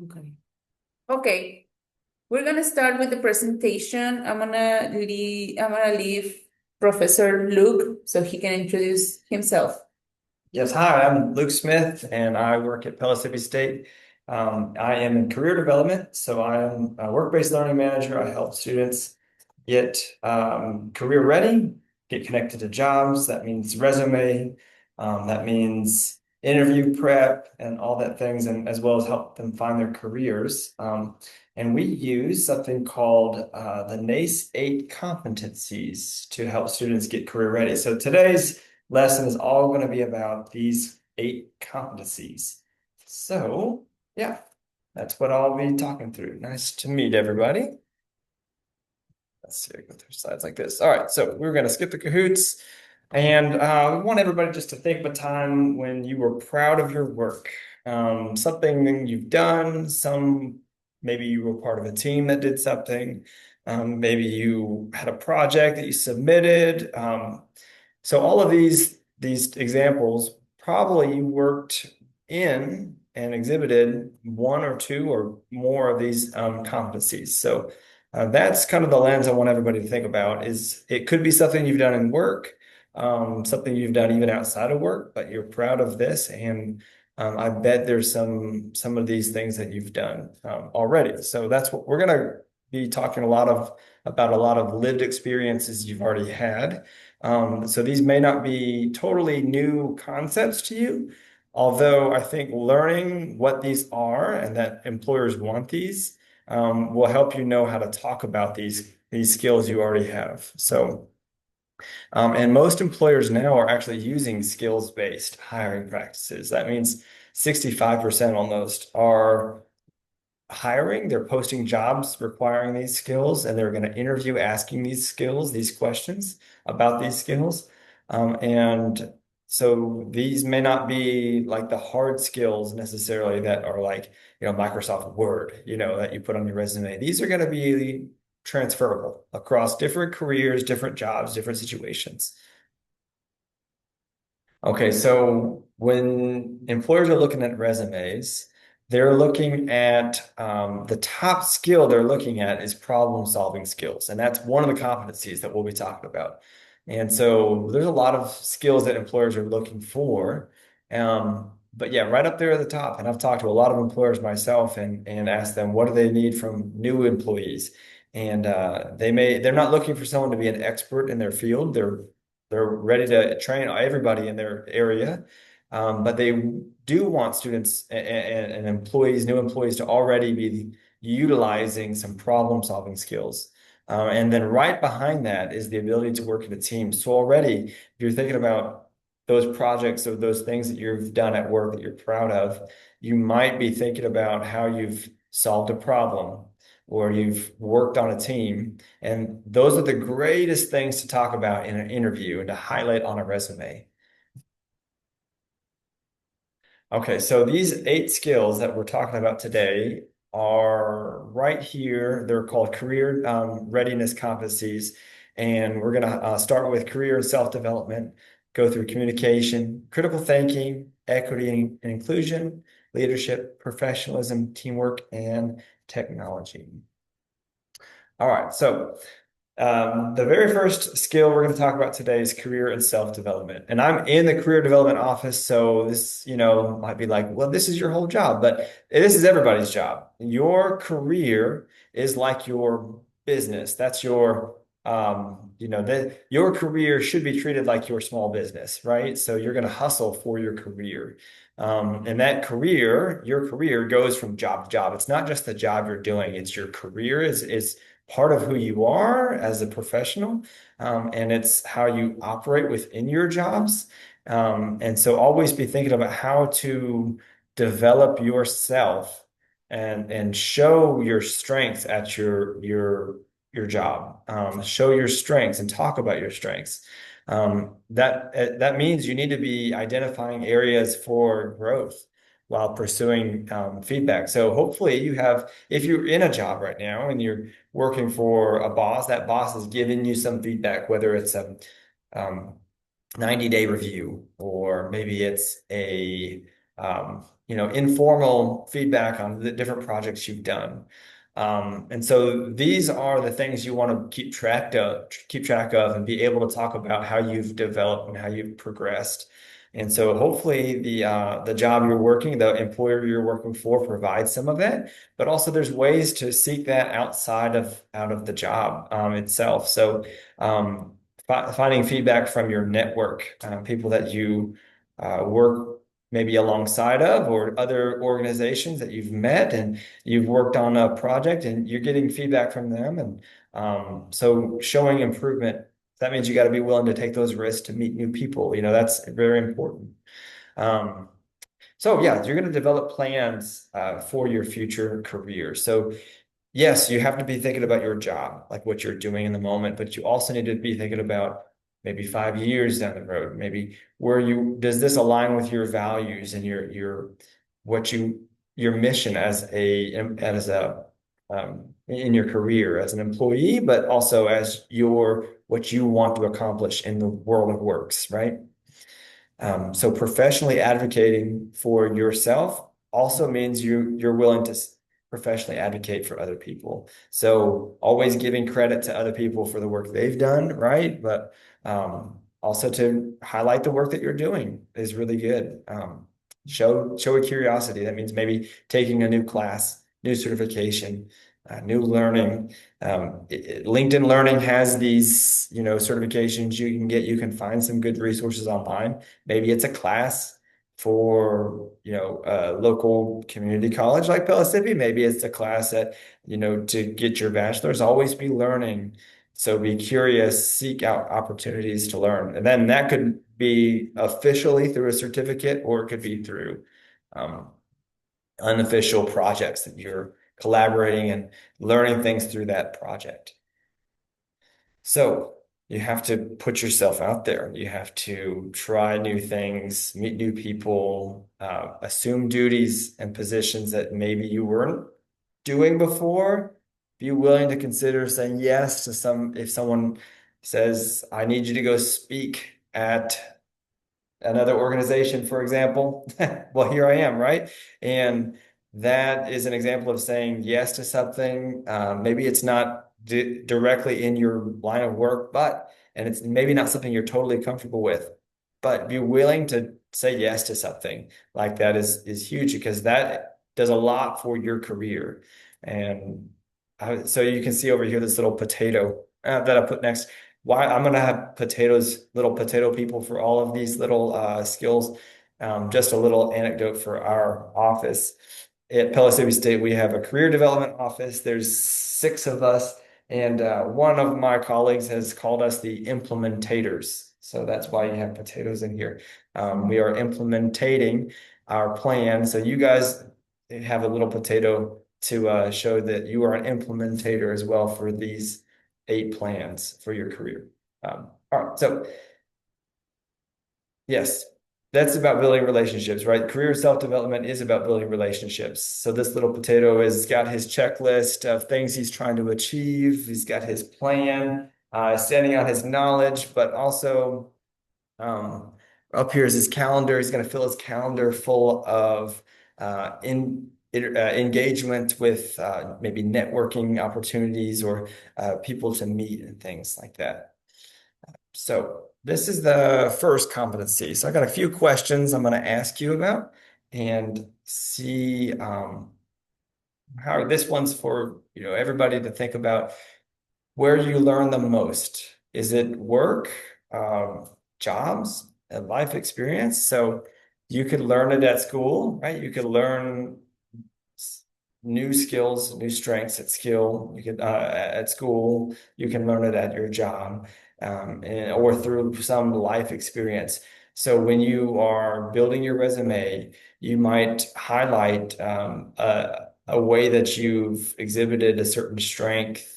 Okay. Okay. We're gonna start with the presentation. I'm gonna leave Professor Luke so he can introduce himself. Yes, hi, I'm Luke Smith and I work at Pellissippi State. I am in career development, so I'm a work-based learning manager. I help students get career ready, get connected to jobs. That means resume, that means interview prep and all that things, and as well as help them find their careers. And we use something called the NACE 8 competencies to help students get career ready. So today's lesson is all going to be about these 8 competencies. So, yeah, that's what I'll be talking through. Nice to meet everybody. Let's see, go through slides like this. All right, so we're going to skip the Kahoots. And we want everybody just to think of a time when you were proud of your work. Something you've done, maybe you were part of a team that did something. Maybe you had a project that you submitted. So all of these examples, probably you worked in and exhibited one or two or more of these competencies. So that's kind of the lens I want everybody to think about is it could be something you've done in work, something you've done even outside of work, but you're proud of this. And I bet there's some of these things that you've done already. So that's what we're going to be talking about a lot of lived experiences you've already had. So these may not be totally new concepts to you, although I think learning what these are and that employers want these will help you know how to talk about these skills you already have. So, and most employers now are actually using skills-based hiring practices. That means 65% almost are hiring, they're posting jobs requiring these skills, and they're going to interview asking these skills, these questions about these skills. And so these may not be like the hard skills necessarily that are like, Microsoft Word, that you put on your resume. These are going to be transferable across different careers, different jobs, different situations. Okay, so when employers are looking at resumes, they're looking at the top skill they're looking at is problem solving skills. And that's one of the competencies that we'll be talking about. And so there's a lot of skills that employers are looking for. But yeah, right up there at the top. And I've talked to a lot of employers myself and asked them what do they need from new employees. And they're not looking for someone to be an expert in their field. They're ready to train everybody in their area, but they do want students and employees, new employees, to already be utilizing some problem-solving skills. And then right behind that is the ability to work in a team. So already, if you're thinking about those projects or those things that you've done at work that you're proud of, you might be thinking about how you've solved a problem or you've worked on a team. And those are the greatest things to talk about in an interview and to highlight on a resume. Okay, so these 8 skills that we're talking about today are right here. They're called career readiness competencies. And we're going to start with career and self-development, go through communication, critical thinking, equity and inclusion, leadership, professionalism, teamwork, and technology. All right, so the very first skill we're going to talk about today is career and self-development. And I'm in the career development office, so this, might be like, well, this is your whole job, but this is everybody's job. Your career is like your business. That's your career should be treated like your small business, right? So you're going to hustle for your career. And that career, your career goes from job to job. It's not just the job you're doing, it's your career is part of who you are as a professional, and it's how you operate within your jobs. And so always be thinking about how to develop yourself and show your strengths at your job. Show your strengths and talk about your strengths. That means you need to be identifying areas for growth while pursuing feedback. So hopefully if you're in a job right now and you're working for a boss, that boss is giving you some feedback, whether it's a 90-day review or maybe it's a informal feedback on the different projects you've done. And so these are the things you want to keep track of, and be able to talk about how you've developed and how you've progressed. And so hopefully the job you're working, the employer you're working for provides some of that, but also there's ways to seek that outside of out of the job itself. So finding feedback from your network, people that you work maybe alongside of, or other organizations that you've met and you've worked on a project and you're getting feedback from them. And so showing improvement, that means you got to be willing to take those risks to meet new people. That's very important. Um, so yeah, you're going to develop plans for your future career. So yes, you have to be thinking about your job, like what you're doing in the moment, but you also need to be thinking about maybe 5 years down the road, maybe does this align with your values and what your mission in your career as an employee, but also as what you want to accomplish in the world of works, right? So professionally advocating for yourself also means you're willing to professionally advocate for other people. So always giving credit to other people for the work they've done, right? But also to highlight the work that you're doing is really good. Show a curiosity. That means maybe taking a new class, new certification, new learning. LinkedIn Learning has these, certifications you can get. You can find some good resources online. Maybe it's a class for, a local community college like Pellissippi. Maybe it's a class to get your bachelor's. Always be learning. So be curious, seek out opportunities to learn. And then that could be officially through a certificate, or it could be through um, unofficial projects that you're collaborating and learning things through that project. So you have to put yourself out there. You have to try new things, meet new people, assume duties and positions that maybe you weren't doing before. Be willing to consider saying yes to if someone says, I need you to go speak at another organization, for example. Well, here I am, right? And that is an example of saying yes to something. Maybe it's not directly in your line of work, and it's maybe not something you're totally comfortable with, but be willing to say yes to something like that is huge, because that does a lot for your career. And so you can see over here this little potato that I put next. Why I'm gonna have little potato people for all of these little skills. Just a little anecdote for our office. At Pellissippi State, we have a career development office. There's 6 of us, and one of my colleagues has called us the implementators. So that's why you have potatoes in here. We are implementing our plan. So you guys have a little potato to show that you are an implementator as well for these 8 plans for your career. All right, so yes, that's about building relationships, right? Career self-development is about building relationships. So this little potato has got his checklist of things he's trying to achieve. He's got his plan, standing on his knowledge, but also up here is his calendar. He's going to fill his calendar full of engagement with maybe networking opportunities, or people to meet and things like that. So this is the first competency. So I got a few questions I'm going to ask you about, and see how this one's for everybody to think about. Where you learn the most? Is it work, jobs, and life experience? So you could learn it at school, right? You could learn new skills, new strengths at school. You can learn it at your job, or through some life experience. So when you are building your resume, you might highlight a way that you've exhibited a certain strength.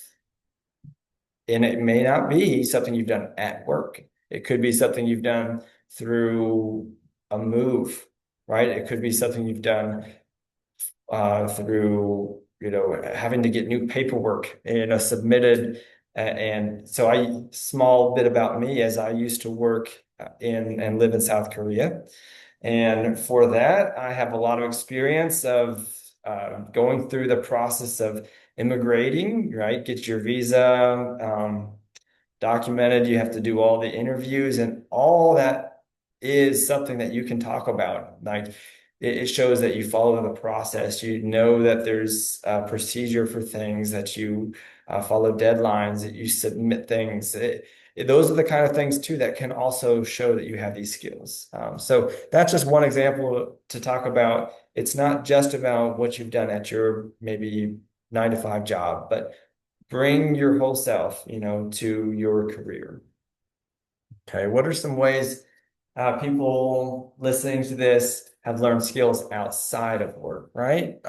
And it may not be something you've done at work. It could be something you've done through a move, right? It could be something you've done through, having to get new paperwork, submitted. And so small bit about me, as I used to work in and live in South Korea. And for that, I have a lot of experience of going through the process of immigrating, right? Get your visa documented. You have to do all the interviews, and all that is something that you can talk about. Like it shows that you follow the process. You know that there's a procedure for things, that you follow deadlines, that you submit things. Those are the kind of things too that can also show that you have these skills. So that's just one example to talk about. It's not just about what you've done at your maybe 9 to 5 job, but bring your whole self, to your career. Okay, what are some ways people listening to this have learned skills outside of work, right?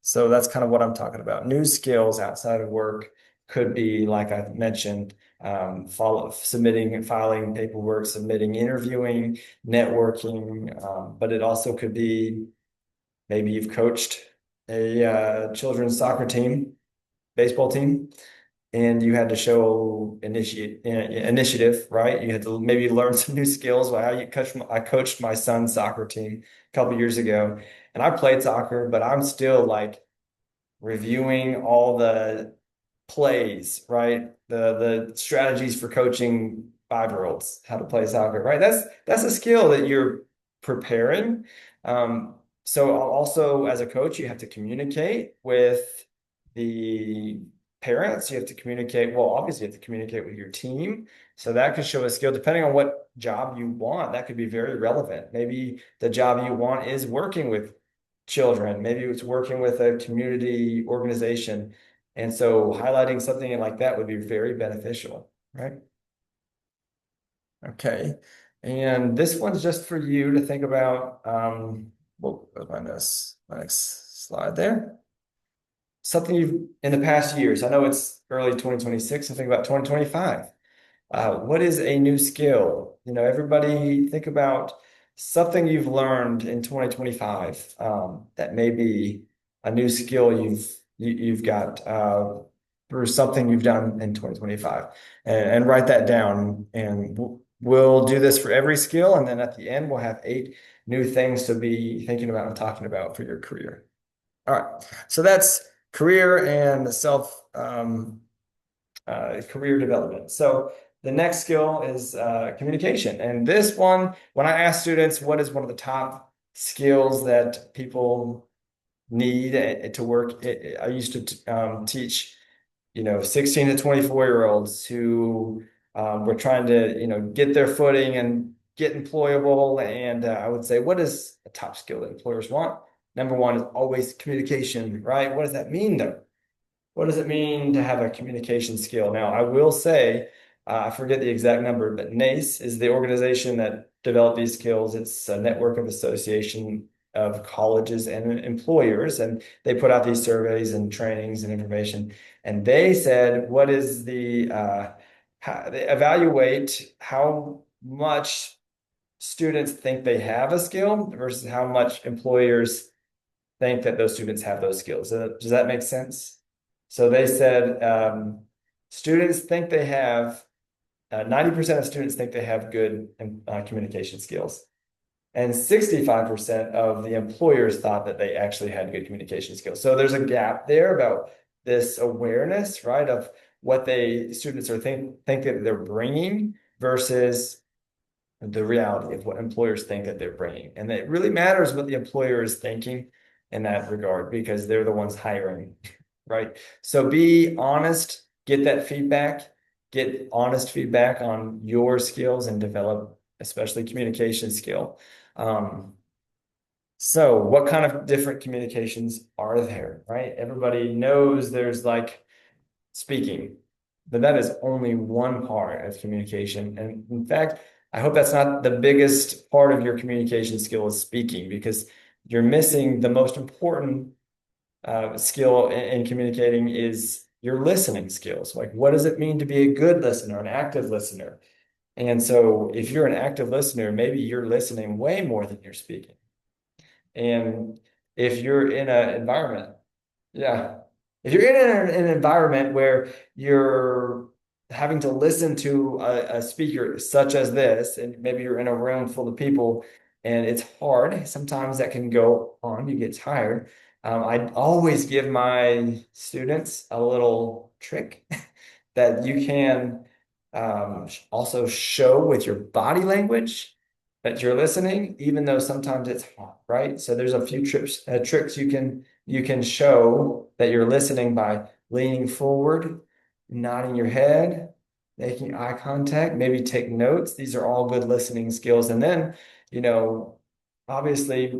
So that's kind of what I'm talking about. New skills outside of work could be, like I mentioned, submitting and filing paperwork, submitting, interviewing, networking, but it also could be maybe you've coached a children's soccer team, baseball team, and you had to show initiative, right? You had to maybe learn some new skills. I coached my son's soccer team a couple years ago, and I played soccer, but I'm still like reviewing all the plays, right? The strategies for coaching 5-year-olds how to play soccer, right? That's a skill that you're preparing. So also as a coach, you have to communicate with the parents. You have to communicate, well, obviously you have to communicate with your team. So that could show a skill depending on what job you want. That could be very relevant. Maybe the job you want is working with children. Maybe it's working with a community organization. And so highlighting something like that would be very beneficial, right? Okay. And this one's just for you to think about. We'll go my next slide there. Something you've in the past years. I know it's early 2026, so think about 2025. What is a new skill? Everybody think about something you've learned in 2025 that may be a new skill you've got through something you've done in 2025, and write that down. And we'll do this for every skill, and then at the end we'll have 8 new things to be thinking about and talking about for your career. All right, so that's career and career development. So the next skill is communication. And this one, when I ask students, what is one of the top skills that people need to work? I used to teach, 16 to 24-year-olds who were trying to, get their footing and get employable. And I would say, what is a top skill that employers want? Number one is always communication, right? What does that mean though? What does it mean to have a communication skill? Now, I will say, I forget the exact number, but NACE is the organization that developed these skills. It's a network of association of colleges and employers, and they put out these surveys and trainings and information. And they said, what is they evaluate how much students think they have a skill versus how much employers think that those students have those skills. Does that make sense? So they said students think they have 90% of students think they have good communication skills. And 65% of the employers thought that they actually had good communication skills. So there's a gap there about this awareness, right, of what students are think that they're bringing versus the reality of what employers think that they're bringing. And it really matters what the employer is thinking in that regard because they're the ones hiring, right? So be honest, get that feedback, get honest feedback on your skills and develop, especially communication skill. So what kind of different communications are there, right? Everybody knows there's like speaking, but that is only one part of communication. And in fact, I hope that's not the biggest part of your communication skill is speaking because you're missing the most important skill in communicating is your listening skills. Like, what does it mean to be a good listener, an active listener? And so if you're an active listener, maybe you're listening way more than you're speaking. And if you're in an environment, yeah, if you're in an environment where you're having to listen to a speaker such as this, and maybe you're in a room full of people and it's hard. Sometimes that can go on, you get tired. I always give my students a little trick that you can also show with your body language that you're listening, even though sometimes it's hard, right? So there's a few tricks you can show that you're listening by leaning forward, nodding your head, making eye contact, maybe take notes. These are all good listening skills. And then, you know, obviously,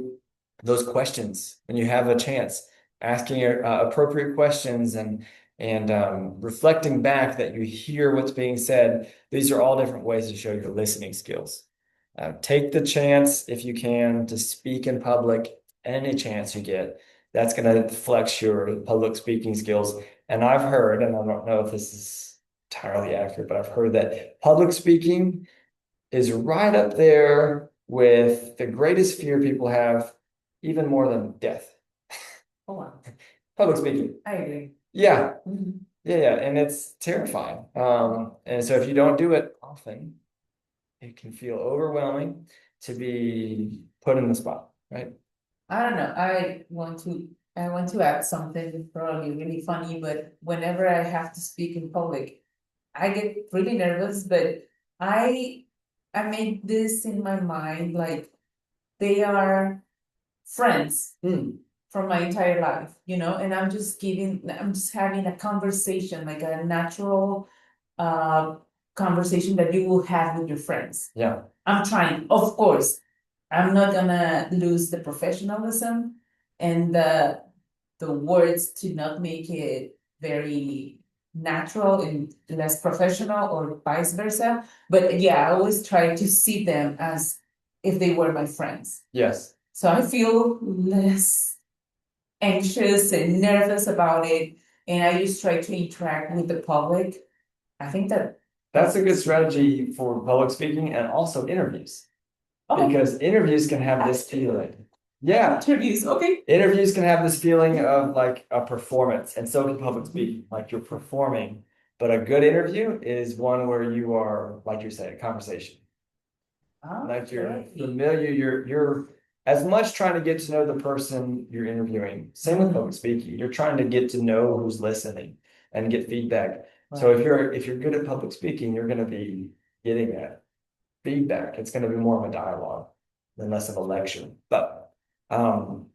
those questions when you have a chance, asking appropriate questions and reflecting back that you hear what's being said. These are all different ways to show your listening skills. Take the chance if you can to speak in public, any chance you get. That's going to flex your public speaking skills. And I've heard, and I don't know if this is entirely accurate, but I've heard that public speaking is right up there with the greatest fear people have, even more than death. Oh, wow. Public speaking. I agree. Yeah, Mhm. yeah, and it's terrifying. And so if you don't do it often, it can feel overwhelming to be put in the spot, right? I don't know. I want to add something probably really funny, but whenever I have to speak in public, I get really nervous, but I I made this in my mind like they are friends from my entire life, and I'm just having a conversation, like a natural uh conversation that you will have with your friends. Yeah, I'm trying, of course. I'm not gonna lose the professionalism and the words to not make it very natural and less professional or vice versa. But yeah, I always try to see them as if they were my friends. yes. So I feel less anxious and nervous about it. And I just try to interact with the public. I think that That's a good strategy for public speaking and also interviews. okay. Because interviews can have this feeling. Yeah, Interviews, okay. interviews can have this feeling of like a performance, and so can public speaking, like you're performing. But a good interview is one where you are, like you said, a conversation. Like you're familiar, you're as much trying to get to know the person you're interviewing. Same with public speaking. You're trying to get to know who's listening and get feedback. So if you're good at public speaking, you're going to be getting that feedback. It's going to be more of a dialogue than less of a lecture. But all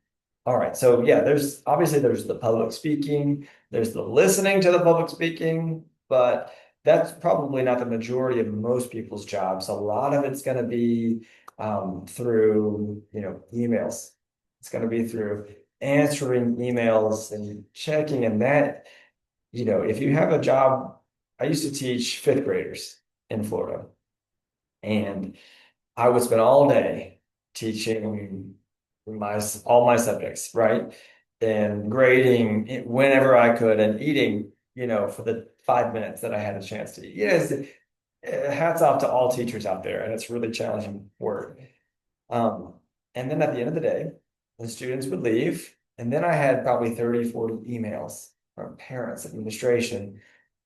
right. So yeah, there's the public speaking, there's the listening to the public speaking, but that's probably not the majority of most people's jobs. A lot of it's going to be through, emails. It's going to be through answering emails and checking, and that, if you have a job, I used to teach fifth graders in Florida, and I would spend all day teaching all my subjects, right? And grading whenever I could and eating, for the 5 minutes that I had a chance to eat. Yes, hats off to all teachers out there, and it's really challenging work. Um, and then at the end of the day, the students would leave, and then I had probably 30, 40 emails from parents, administration,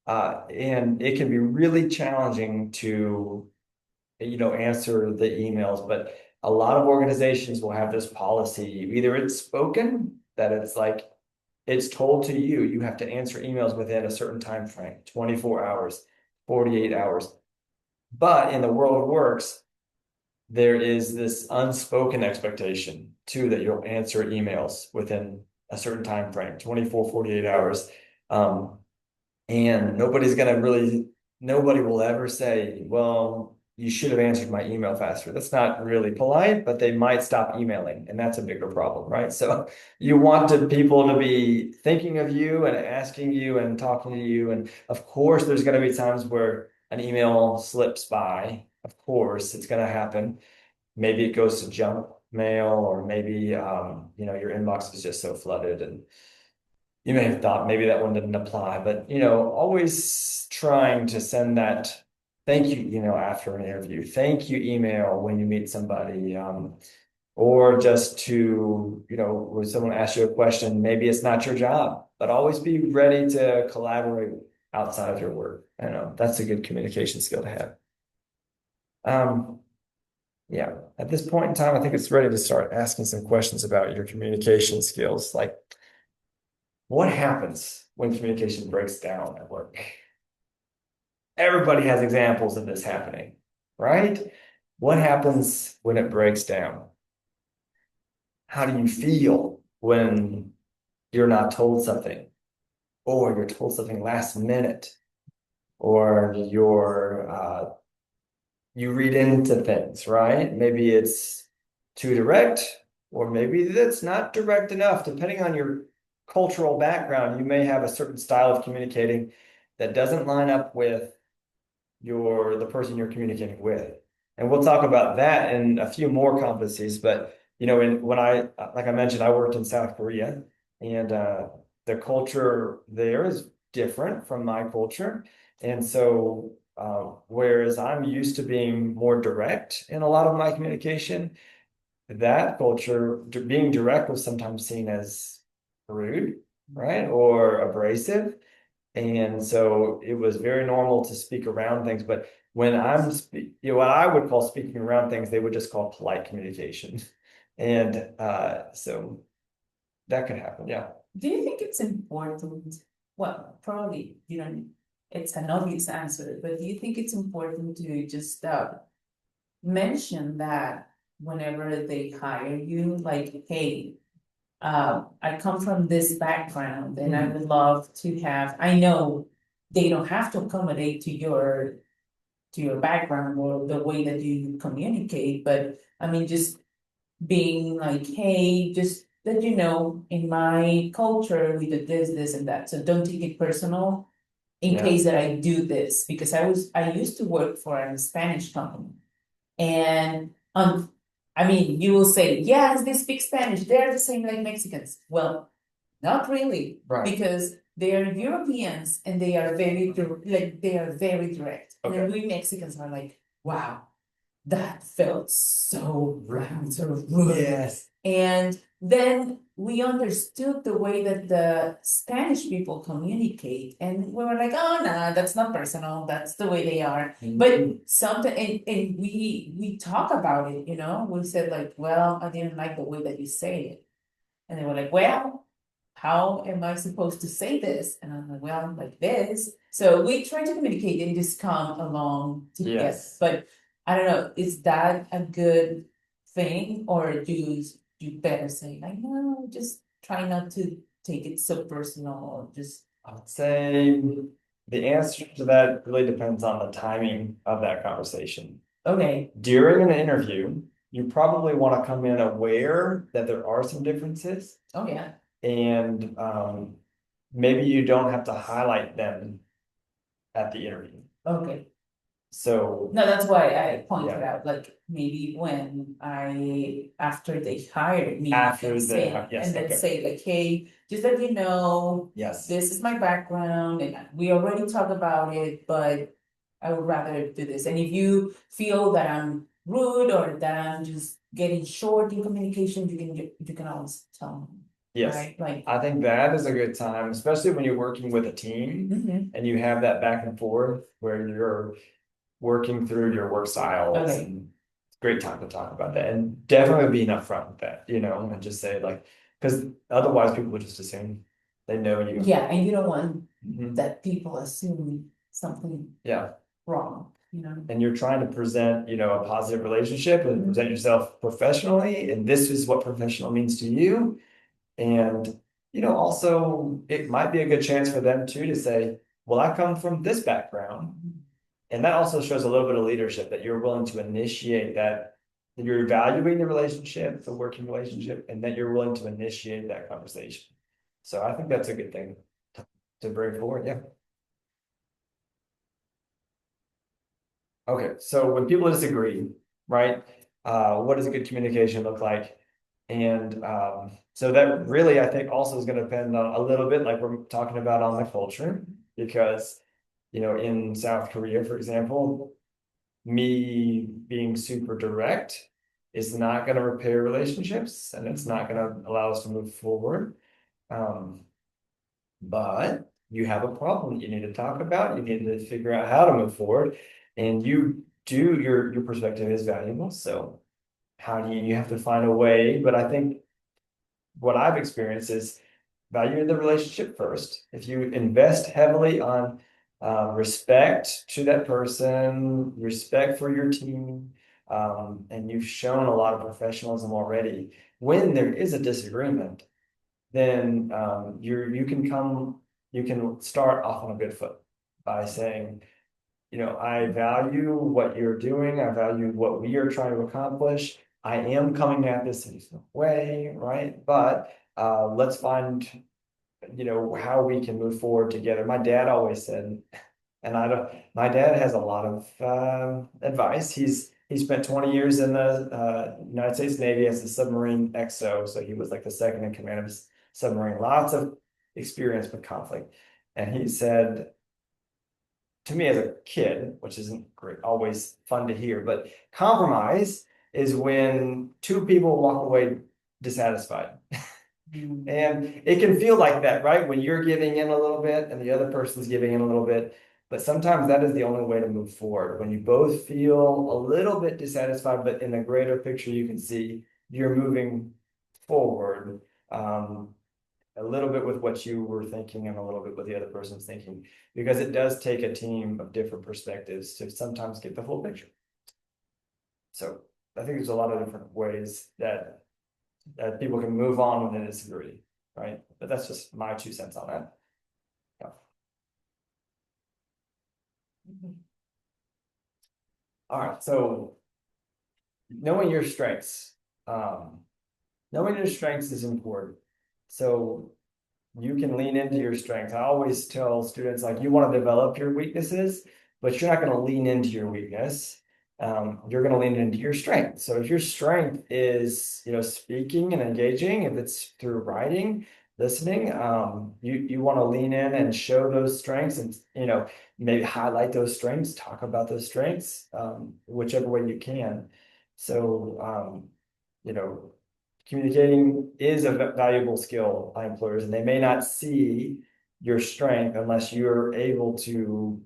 and it can be really challenging to answer the emails, but a lot of organizations will have this policy. Either it's spoken that it's like it's told to you, you have to answer emails within a certain time frame, 24 hours, 48 hours. But in the world of works, there is this unspoken expectation too that you'll answer emails within a certain time frame, 24, 48 hours. Um, and nobody will ever say, well, you should have answered my email faster. That's not really polite, but they might stop emailing, and that's a bigger problem, right? So you want people to be thinking of you and asking you and talking to you. And of course, there's going to be times where an email slips by. Of course, it's going to happen. Maybe it goes to junk mail, or maybe your inbox is just so flooded, and you may have thought maybe that one didn't apply, but always trying to send that thank you email after an interview, thank you email when you meet somebody, or just to, when someone asks you a question, maybe it's not your job, but always be ready to collaborate outside of your work. I know that's a good communication skill to have. Um, Yeah, at this point in time, I think it's ready to start asking some questions about your communication skills. Like, what happens when communication breaks down at work? Everybody has examples of this happening, right? What happens when it breaks down? How do you feel when you're not told something, or you're told something last minute, or you read into things, right? Maybe it's too direct, or maybe that's not direct enough. Depending on your cultural background, you may have a certain style of communicating that doesn't line up with the person you're communicating with. And we'll talk about that in a few more competencies. But when like I mentioned, I worked in South Korea, and the culture there is different from my culture. And so, whereas I'm used to being more direct in a lot of my communication, that culture, being direct was sometimes seen as rude, right? Or abrasive. And so it was very normal to speak around things. But when what I would call speaking around things, they would just call polite communication. And so that could happen. Yeah. Do you think it's important? Well, probably you don't, it's an obvious answer, but do you think it's important to just mention that whenever they hire you, like, hey, I come from this background and I would love to have, I know they don't have to accommodate to your background or the way that you communicate, but I mean, just being like, hey, just that in my culture, we do this, and that. So don't take it personal in Yeah. case that I do this, because I used to work for a Spanish company. And I mean, you will say, yes, they speak Spanish, they're the same like Mexicans. Well, not really, Right. because they are Europeans and they are they are very direct. And then Okay. we Mexicans are like, wow, that felt so rude, sort of rude. Yes. And then we understood the way that the Spanish people communicate, and we were like, oh no, that's not personal, that's the way they are. But something, and we talk about it, we said like, well, I didn't like the way that you say it. And they were like, well, how am I supposed to say this? And I'm like, well, like this. So we try to communicate and just come along together. Yes. But I don't know, is that a good thing? Or you better say like, no, just try not to take it so personal, or just I would say the answer to that really depends on the timing of that conversation. okay. During an interview, you probably want to come in aware that there are some differences, Oh yeah. and maybe you don't have to highlight them at the interview. Okay. So No, that's why I pointed yeah, out, like, maybe when after they hired me, after and the yes, then okay, say like, hey, just let you know, yes, this is my background, and we already talked about it, but I would rather do this. And if you feel that I'm rude or that I'm just getting short in communication, you can always tell me, yes. right? Like, I think that is a good time, especially when you're working with a team and you have that back and forth where you're working through your work styles. okay, And it's a great time to talk about that, and definitely being upfront with that, and just say like, because otherwise people would just assume they know you. yeah, and you don't want Mhm. that people assume something Yeah. wrong, And you're trying to present, a positive relationship and present yourself professionally, and this is what professional means to you. And, also it might be a good chance for them too to say, well, I come from this background. And that also shows a little bit of leadership, that you're willing to initiate that you're evaluating the relationship, the working relationship, and that you're willing to initiate that conversation. So I think that's a good thing to bring forward. Yeah. Okay. So when people disagree, right? What does a good communication look like? And so that really, I think, also is going to depend on a little bit, like we're talking about, on the culture, because in South Korea, for example, me being super direct is not going to repair relationships, and it's not going to allow us to move forward. Um, but you have a problem that you need to talk about. You need to figure out how to move forward. And do your perspective is valuable. So how do you have to find a way? But I think what I've experienced is value the relationship first. If you invest heavily on respect to that person, respect for your team, and you've shown a lot of professionalism already, when there is a disagreement, then you can start off on a good foot by saying, I value what you're doing. I value what we are trying to accomplish. I am coming at this in a way, right? But let's find, how we can move forward together. My dad always said, and I don't, my dad has a lot of advice. He spent 20 years in the United States Navy as a submarine XO. So he was like the second in command of his submarine, lots of experience with conflict. And he said, to me as a kid, which isn't great, always fun to hear, but compromise is when two people walk away dissatisfied. And it can feel like that, right? When you're giving in a little bit and the other person's giving in a little bit. But sometimes that is the only way to move forward. When you both feel a little bit dissatisfied, but in the greater picture, you can see you're moving forward. A little bit with what you were thinking and a little bit with the other person's thinking, because it does take a team of different perspectives to sometimes get the full picture. So I think there's a lot of different ways that people can move on when they disagree, right? But that's just my 2 cents on that. Yeah. All right, so knowing your strengths. Knowing your strengths is important. So you can lean into your strengths. I always tell students, like, you want to develop your weaknesses, but you're not going to lean into your weakness. You're going to lean into your strength. So if your strength is, speaking and engaging, if it's through writing, listening, you want to lean in and show those strengths and, maybe highlight those strengths, talk about those strengths, whichever way you can. So, communicating is a valuable skill by employers, and they may not see your strength unless you're able to,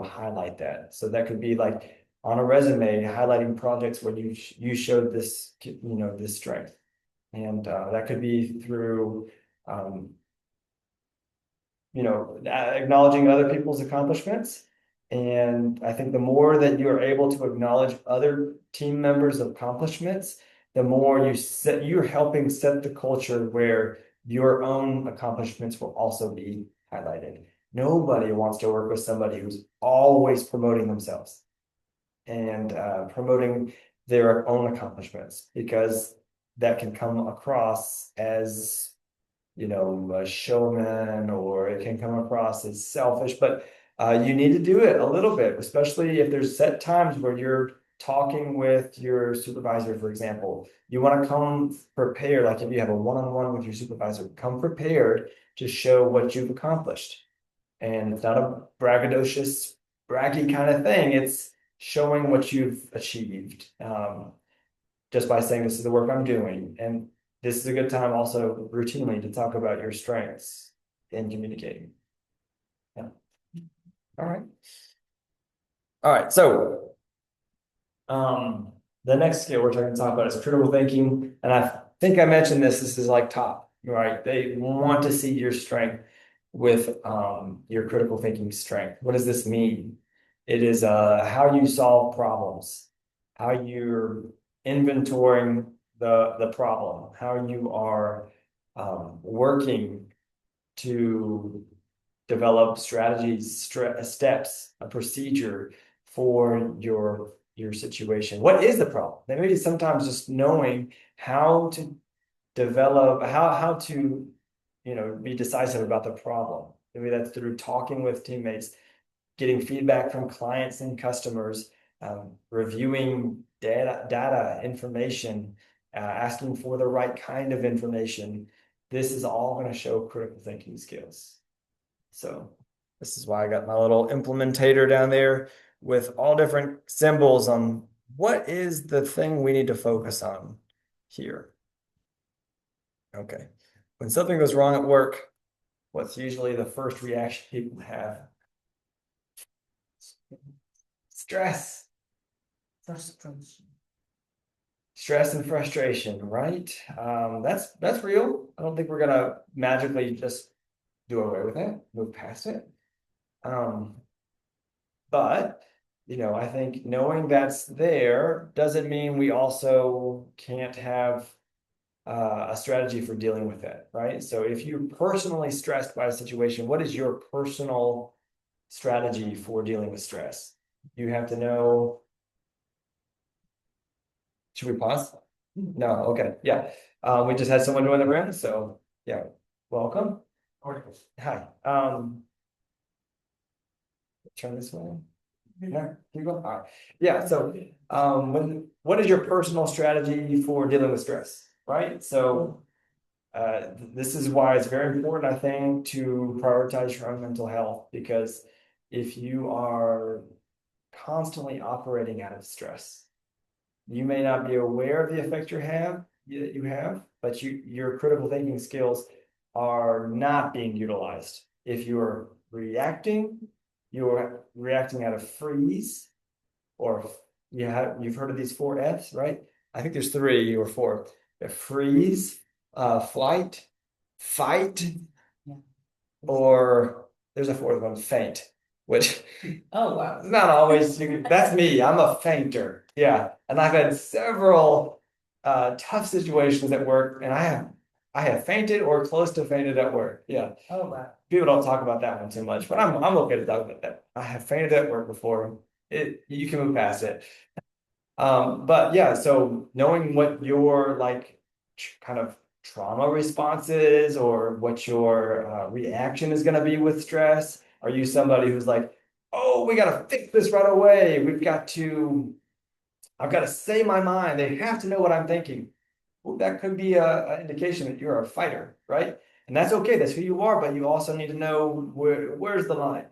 highlight that. So that could be like on a resume, highlighting projects where you showed this, this strength, and that could be through, acknowledging other people's accomplishments. And I think the more that you're able to acknowledge other team members' accomplishments, the more you're helping set the culture where your own accomplishments will also be highlighted. Nobody wants to work with somebody who's always promoting themselves and promoting their own accomplishments, because that can come across as, a showman, or it can come across as selfish. But you need to do it a little bit, especially if there's set times where you're talking with your supervisor, for example. You want to come prepared, like if you have a one-on-one with your supervisor, come prepared to show what you've accomplished. And it's not a braggadocious, braggy kind of thing. It's showing what you've achieved, just by saying, this is the work I'm doing. And this is a good time also routinely to talk about your strengths in communicating. Yeah. All right. All right. So the next skill we're going to talk about is critical thinking. And I think I mentioned this. This is like top, right? They want to see your strength with your critical thinking strength. What does this mean? It is how you solve problems, how you're inventorying the problem, how you are working to develop strategies, steps, a procedure for your situation. What is the problem? Maybe sometimes just knowing how to develop, how to, be decisive about the problem. Maybe that's through talking with teammates, getting feedback from clients and customers, reviewing data information, asking for the right kind of information. This is all going to show critical thinking skills. So this is why I got my little implementator down there with all different symbols on what is the thing we need to focus on here. Okay. When something goes wrong at work, what's usually the first reaction people have? Stress. Frustration. Stress and frustration, right? That's real. I don't think we're gonna magically just do away with it, move past it. Um, but I think knowing that's there doesn't mean we also can't have a strategy for dealing with it, right? So if you're personally stressed by a situation, what is your personal strategy for dealing with stress? You have to know. Should we pause? No, okay, yeah. We just had someone join the room, so yeah, welcome. Hi. Turn this way. No, keep going. All right. Yeah, so what is your personal strategy for dealing with stress, right? So this is why it's very important, I think, to prioritize your own mental health, because if you are constantly operating out of stress, you may not be aware of the effect you have, but your critical thinking skills are not being utilized. If you're reacting out of freeze, or you've heard of these four F's, right? I think there's three or four. Freeze, flight, fight, or there's a fourth one, faint, which Oh, wow. not always. That's me. I'm a fainter. Yeah, and I've had several tough situations at work, and I have fainted or close to fainted at work. Yeah. Oh, wow. People don't talk about that one too much, but I'm okay to talk about that. I have fainted at work before. You can move past it. But yeah, so knowing what your like kind of trauma response is, or what your reaction is going to be with stress. Are you somebody who's like, oh, we got to fix this right away. I've got to say my mind. They have to know what I'm thinking. Well, that could be an indication that you're a fighter, right? And that's okay. That's who you are. But you also need to know where's the line?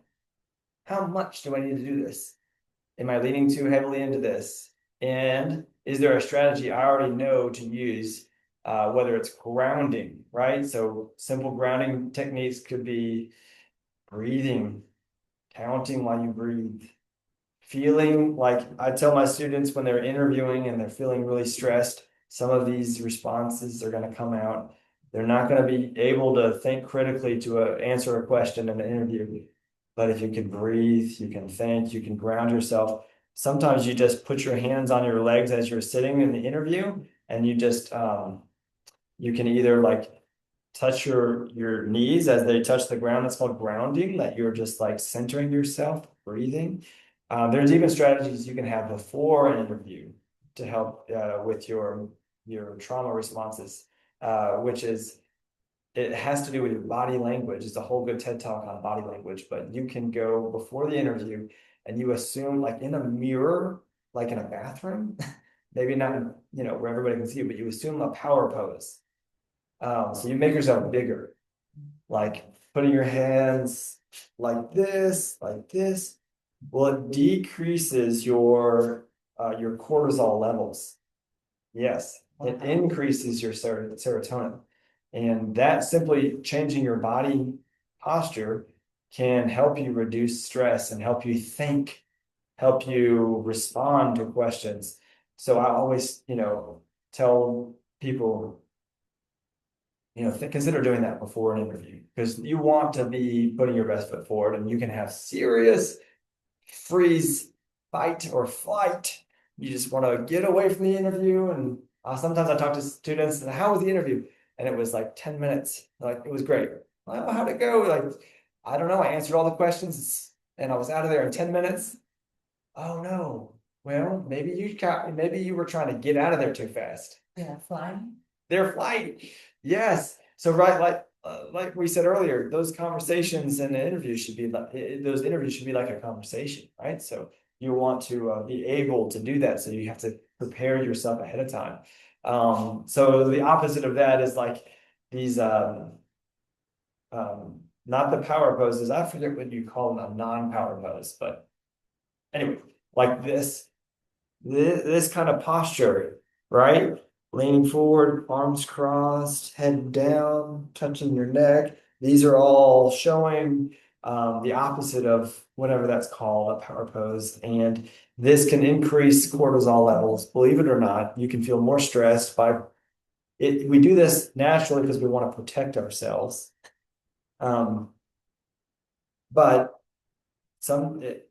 How much do I need to do this? Am I leaning too heavily into this? And is there a strategy I already know to use, whether it's grounding, right? So simple grounding techniques could be breathing, counting while you breathe, feeling like I tell my students when they're interviewing and they're feeling really stressed, some of these responses are going to come out. They're not going to be able to think critically to answer a question in an interview. But if you can breathe, you can think, you can ground yourself. Sometimes you just put your hands on your legs as you're sitting in the interview, and you can either like touch your knees as they touch the ground. That's called grounding, that you're just like centering yourself, breathing. There's even strategies you can have before an interview to help with your trauma responses, which is it has to do with your body language. It's a whole good TED talk on body language, but you can go before the interview and you assume, like in a mirror, like in a bathroom, maybe not where everybody can see you, but you assume a power pose. So you make yourself bigger, like putting your hands like this, like this. Well, it decreases your cortisol levels. Yes, it increases your serotonin. And that simply changing your body posture can help you reduce stress and help you think, help you respond to questions. So I always, tell people, consider doing that before an interview, because you want to be putting your best foot forward, and you can have serious freeze, fight, or flight. You just want to get away from the interview. And sometimes I talk to students, and how was the interview? And it was like 10 minutes. Like, it was great. Well, how'd it go? Like, I don't know. I answered all the questions and I was out of there in 10 minutes. Oh no. Well, maybe you were trying to get out of there too fast. Yeah, flying. They're flight. Yes. So right, like we said earlier, those conversations and interviews should be like those interviews should be like a conversation, right? So you want to be able to do that. So you have to prepare yourself ahead of time. So the opposite of that is like these not the power poses. I forget what you call them, a non-power pose, but anyway, like this kind of posture, right? Leaning forward, arms crossed, head down, touching your neck. These are all showing the opposite of whatever that's called, a power pose. And This can increase cortisol levels. Believe it or not, you can feel more stressed by it. We do this naturally because we want to protect ourselves. Um, but the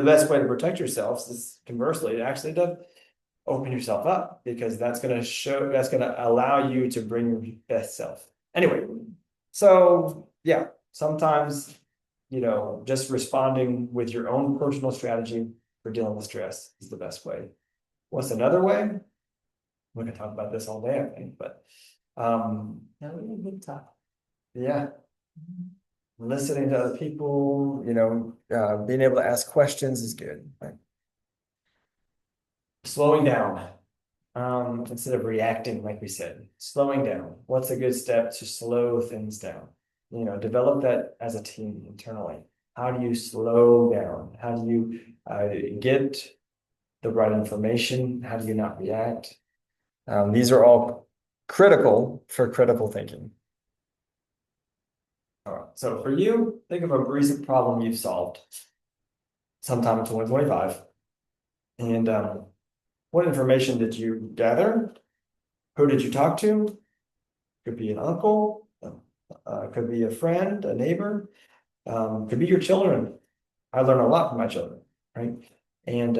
best way to protect yourselves is conversely, actually to open yourself up because that's going to allow you to bring your best self. Anyway, so yeah, sometimes, just responding with your own personal strategy for dealing with stress is the best way. What's another way? We can talk about this all day, I think, but That would be a good talk. yeah, listening to other people, being able to ask questions is good. Right? Slowing down, instead of reacting, like we said, slowing down. What's a good step to slow things down? Develop that as a team internally. How do you slow down? How do you get the right information? How do you not react? These are all critical for critical thinking. All right. So for you, think of a recent problem you've solved sometime in 2025. And what information did you gather? Who did you talk to? Could be an uncle, could be a friend, a neighbor, could be your children. I learn a lot from my children, right? And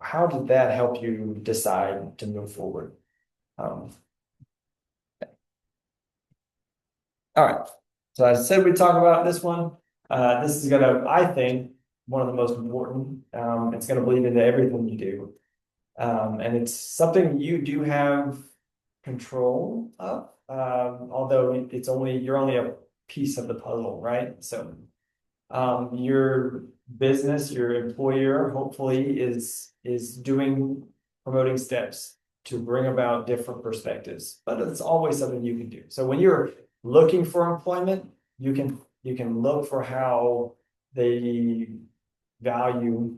how did that help you decide to move forward? Um, all right. So I said we'd talk about this one. This is gonna, I think, one of the most important. It's gonna bleed into everything you do. And it's something you do have control of, although you're only a piece of the puzzle, right? So your business, your employer, hopefully is promoting steps to bring about different perspectives, but it's always something you can do. So when you're looking for employment, you can look for how they value,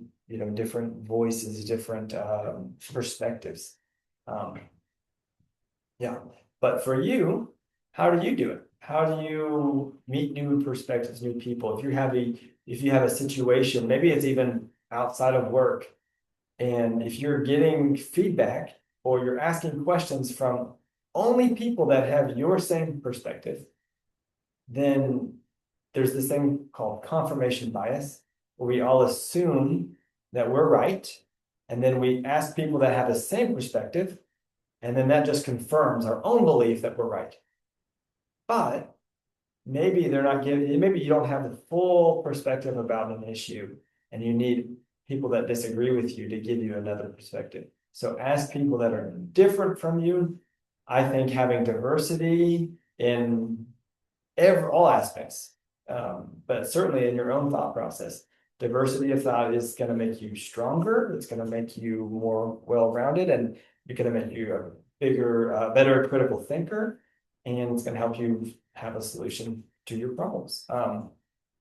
different voices, different perspectives. Yeah, but for you, how do you do it? How do you meet new perspectives, new people? If you have a situation, maybe it's even outside of work, and if you're getting feedback or you're asking questions from only people that have your same perspective, then there's this thing called confirmation bias, where we all assume that we're right, and then we ask people that have the same perspective, and then that just confirms our own belief that we're right. But maybe they're not giving, maybe you don't have the full perspective about an issue, and you need people that disagree with you to give you another perspective. So ask people that are different from you. I think having diversity in all aspects, but certainly in your own thought process. Diversity of thought is going to make you stronger. It's going to make you more well-rounded, and it's going to make you a bigger, better critical thinker, and it's going to help you have a solution to your problems.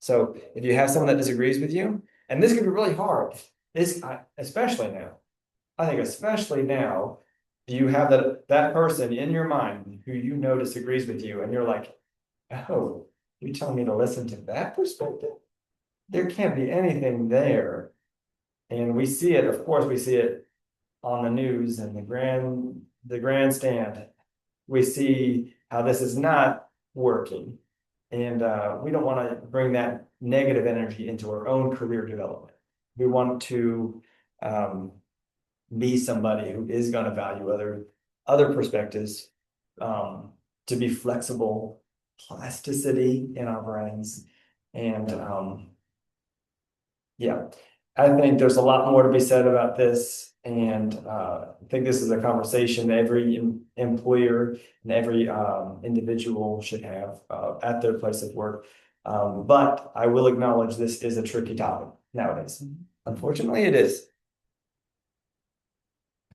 So if you have someone that disagrees with you, and this can be really hard, especially now. I think especially now, you have that person in your mind who disagrees with you, and you're like, oh, you're telling me to listen to that perspective? There can't be anything there. And we see it, of course, we see it on the news and the grandstand. We see how this is not working. And we don't want to bring that negative energy into our own career development. We want to be somebody who is going to value other perspectives, to be flexible, plasticity in our brains, and yeah, I think there's a lot more to be said about this, and I think this is a conversation every employer and every individual should have at their place of work. But I will acknowledge this is a tricky topic nowadays. Unfortunately, it is.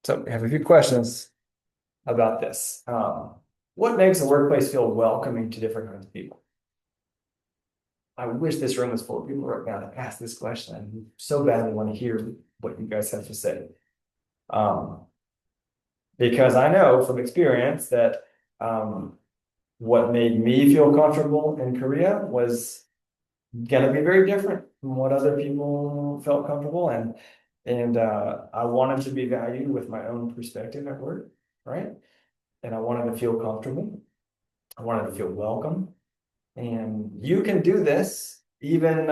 So I have a few questions about this. What makes a workplace feel welcoming to different kinds of people? I wish this room was full of people right now to ask this question. I so badly want to hear what you guys have to say. Because I know from experience that what made me feel comfortable in Korea was gonna be very different from what other people felt comfortable, and I wanted to be valued with my own perspective at work, right? And I wanted to feel comfortable. I wanted to feel welcome. And you can do this even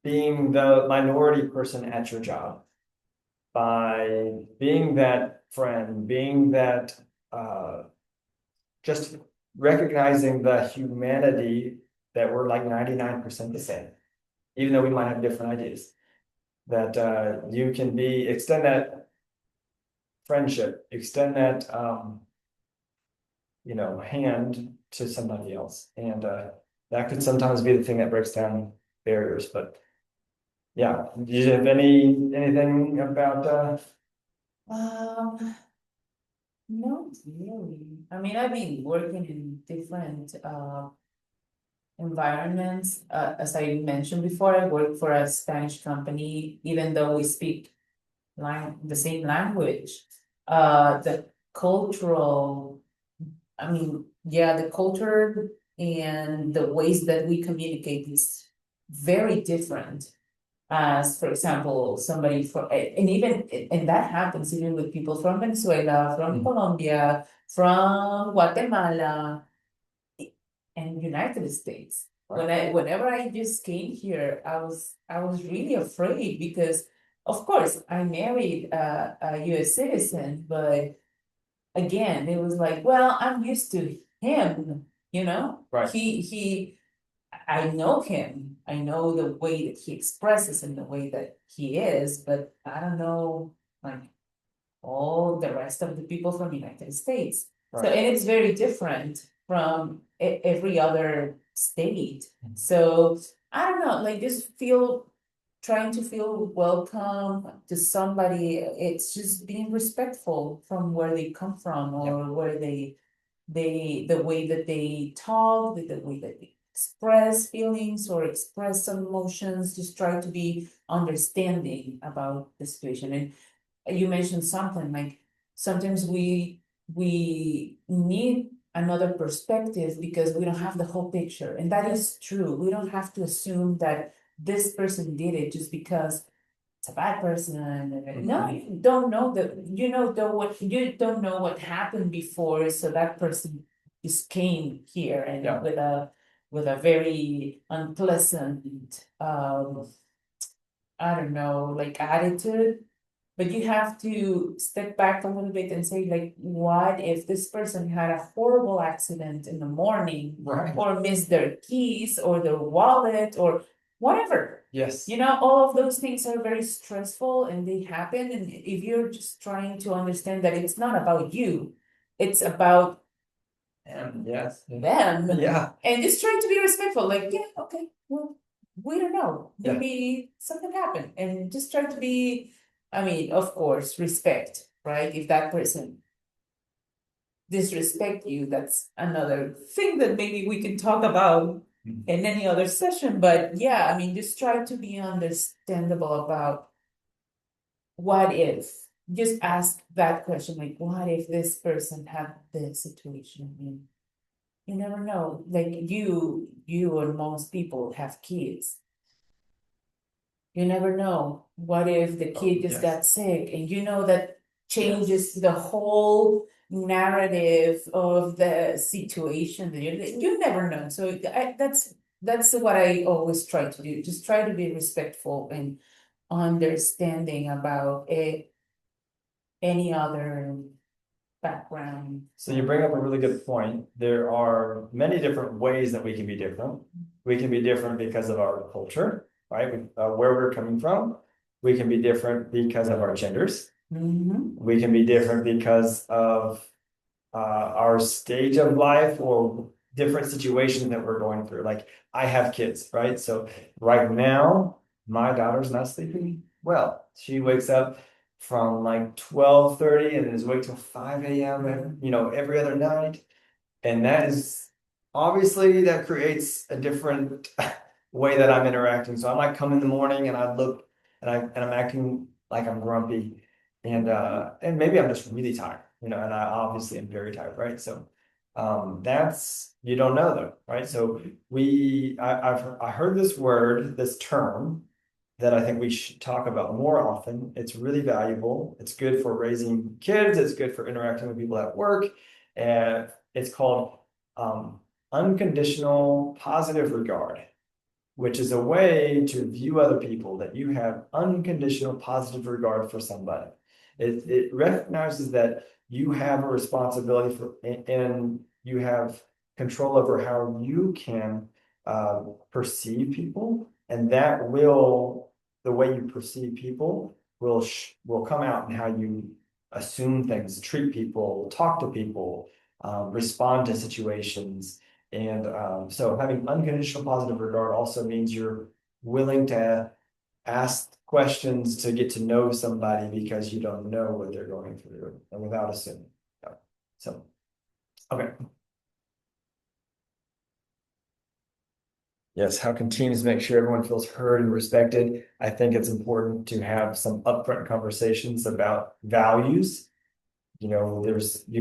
being the minority person at your job by being that friend, being that just recognizing the humanity that we're like 99% the same, even though we might have different ideas. That you can be extend that friendship, extend that hand to somebody else, and that could sometimes be the thing that breaks down barriers. But yeah, do you have anything about Um, not really. I mean, I've been working in different environments. As I mentioned before, I work for a Spanish company, even though we speak the same language. The cultural, I mean, yeah, the culture and the ways that we communicate is very different. As for example, somebody from, and even, and that happens even with people from Venezuela, from Colombia, from Guatemala, and United States. Whenever I just came here, I was really afraid because, of course, I married a US citizen, but again, it was like, well, I'm used to him, you know? right? I know him. I know the way that he expresses and the way that he is, but I don't know like all the rest of the people from the United States. So, Right. and it's very different from every other state. So I don't know, like just trying to feel welcome to somebody. It's just being respectful from where they come from or where the way that they talk, the way that they express feelings or express some emotions, just try to be understanding about the situation. And you mentioned something like sometimes we need another perspective because we don't have the whole picture. And that is true. We don't have to assume that this person did it just because it's a bad person. No, you don't know you don't know what happened before. So that person just came here and Yeah. with a very unpleasant I don't know, like attitude. But you have to step back a little bit and say, like, what if this person had a horrible accident in the morning, Right. or missed their keys or their wallet or whatever? Yes. You know, all of those things are very stressful and they happen. And if you're just trying to understand that it's not about you, it's about Yes. them. Yeah. And just trying to be respectful, like, yeah, okay, well, we don't know. Yeah. Maybe something happened. And just try to be, I mean, of course, respect, right? If that person disrespect you, that's another thing that maybe we can talk about in any other session. But yeah, I mean, just try to be understandable about what if. Just ask that question, like, what if this person had this situation? I mean, you never know. Like you and most people have kids. You never know. What if the kid just got sick and you know that changes the whole narrative of the situation that you never know. So that's what I always try to do. Just try to be respectful and understanding about any other background. So you bring up a really good point. There are many different ways that we can be different. We can be different because of our culture, right? Where we're coming from. We can be different because of our genders. We can be different because of our stage of life or different situations that we're going through. Like I have kids, right? So right now, my daughter's not sleeping well. She wakes up from like 12:30 and is awake till 5 a.m. Every other night. And that is obviously that creates a different way that I'm interacting. So I might come in the morning and I look and I'm acting like I'm grumpy and maybe I'm just really tired, and I obviously am very tired, right? So That's, you don't know though, right? So I heard this word, this term that I think we should talk about more often. It's really valuable. It's good for raising kids. It's good for interacting with people at work. And it's called um, unconditional positive regard, which is a way to view other people, that you have unconditional positive regard for somebody. It recognizes that you have a responsibility for, and you have control over how you can perceive people, and that will, the way you perceive people will come out in how you assume things, treat people, talk to people, respond to situations. And so having unconditional positive regard also means you're willing to ask questions to get to know somebody because you don't know what they're going through and without assuming. Yeah. So, okay. Yes, how can teams make sure everyone feels heard and respected? I think it's important to have some upfront conversations about values. You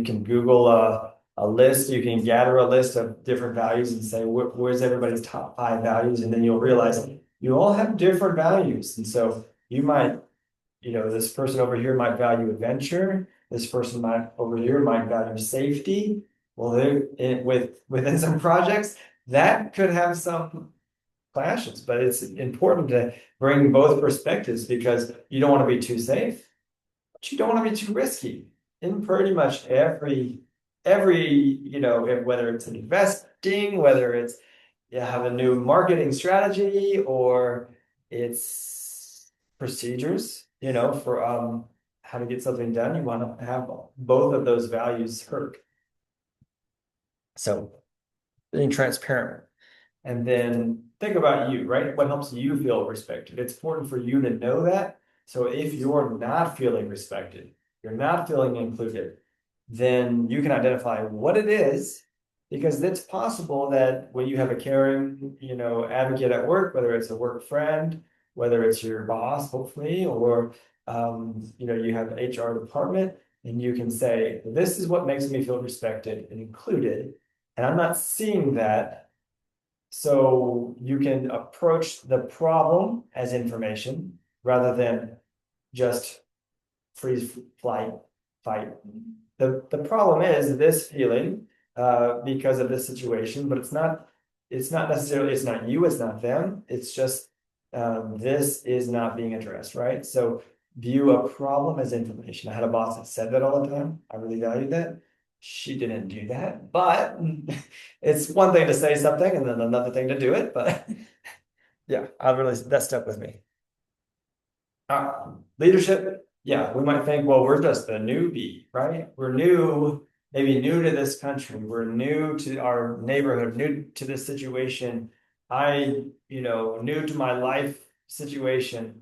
can Google a list, you can gather a list of different values and say, where's everybody's top 5 values? And then you'll realize you all have different values. And so you might, this person over here might value adventure. This person might over here might value safety. Well, within some projects, that could have some clashes, but it's important to bring both perspectives because you don't want to be too safe, but you don't want to be too risky in pretty much every whether it's investing, whether it's you have a new marketing strategy, or it's procedures, for how to get something done. You want to have both of those values heard. So being transparent. And then think about you, right? What helps you feel respected? It's important for you to know that. So if you're not feeling respected, you're not feeling included, then you can identify what it is, because it's possible that when you have a caring, advocate at work, whether it's a work friend, whether it's your boss, hopefully, or you have an HR department, and you can say, this is what makes me feel respected and included, and I'm not seeing that. So you can approach the problem as information rather than just freeze, flight, fight. The problem is this feeling because of this situation, but it's not necessarily, it's not you, it's not them, it's just this is not being addressed, right? So view a problem as information. I had a boss that said that all the time. I really valued that. She didn't do that, but it's one thing to say something and then another thing to do it. But yeah, that stuck with me. Leadership, yeah, we might think, well, we're just a newbie, right? We're new, maybe new to this country. We're new to our neighborhood, new to this situation. New to my life situation,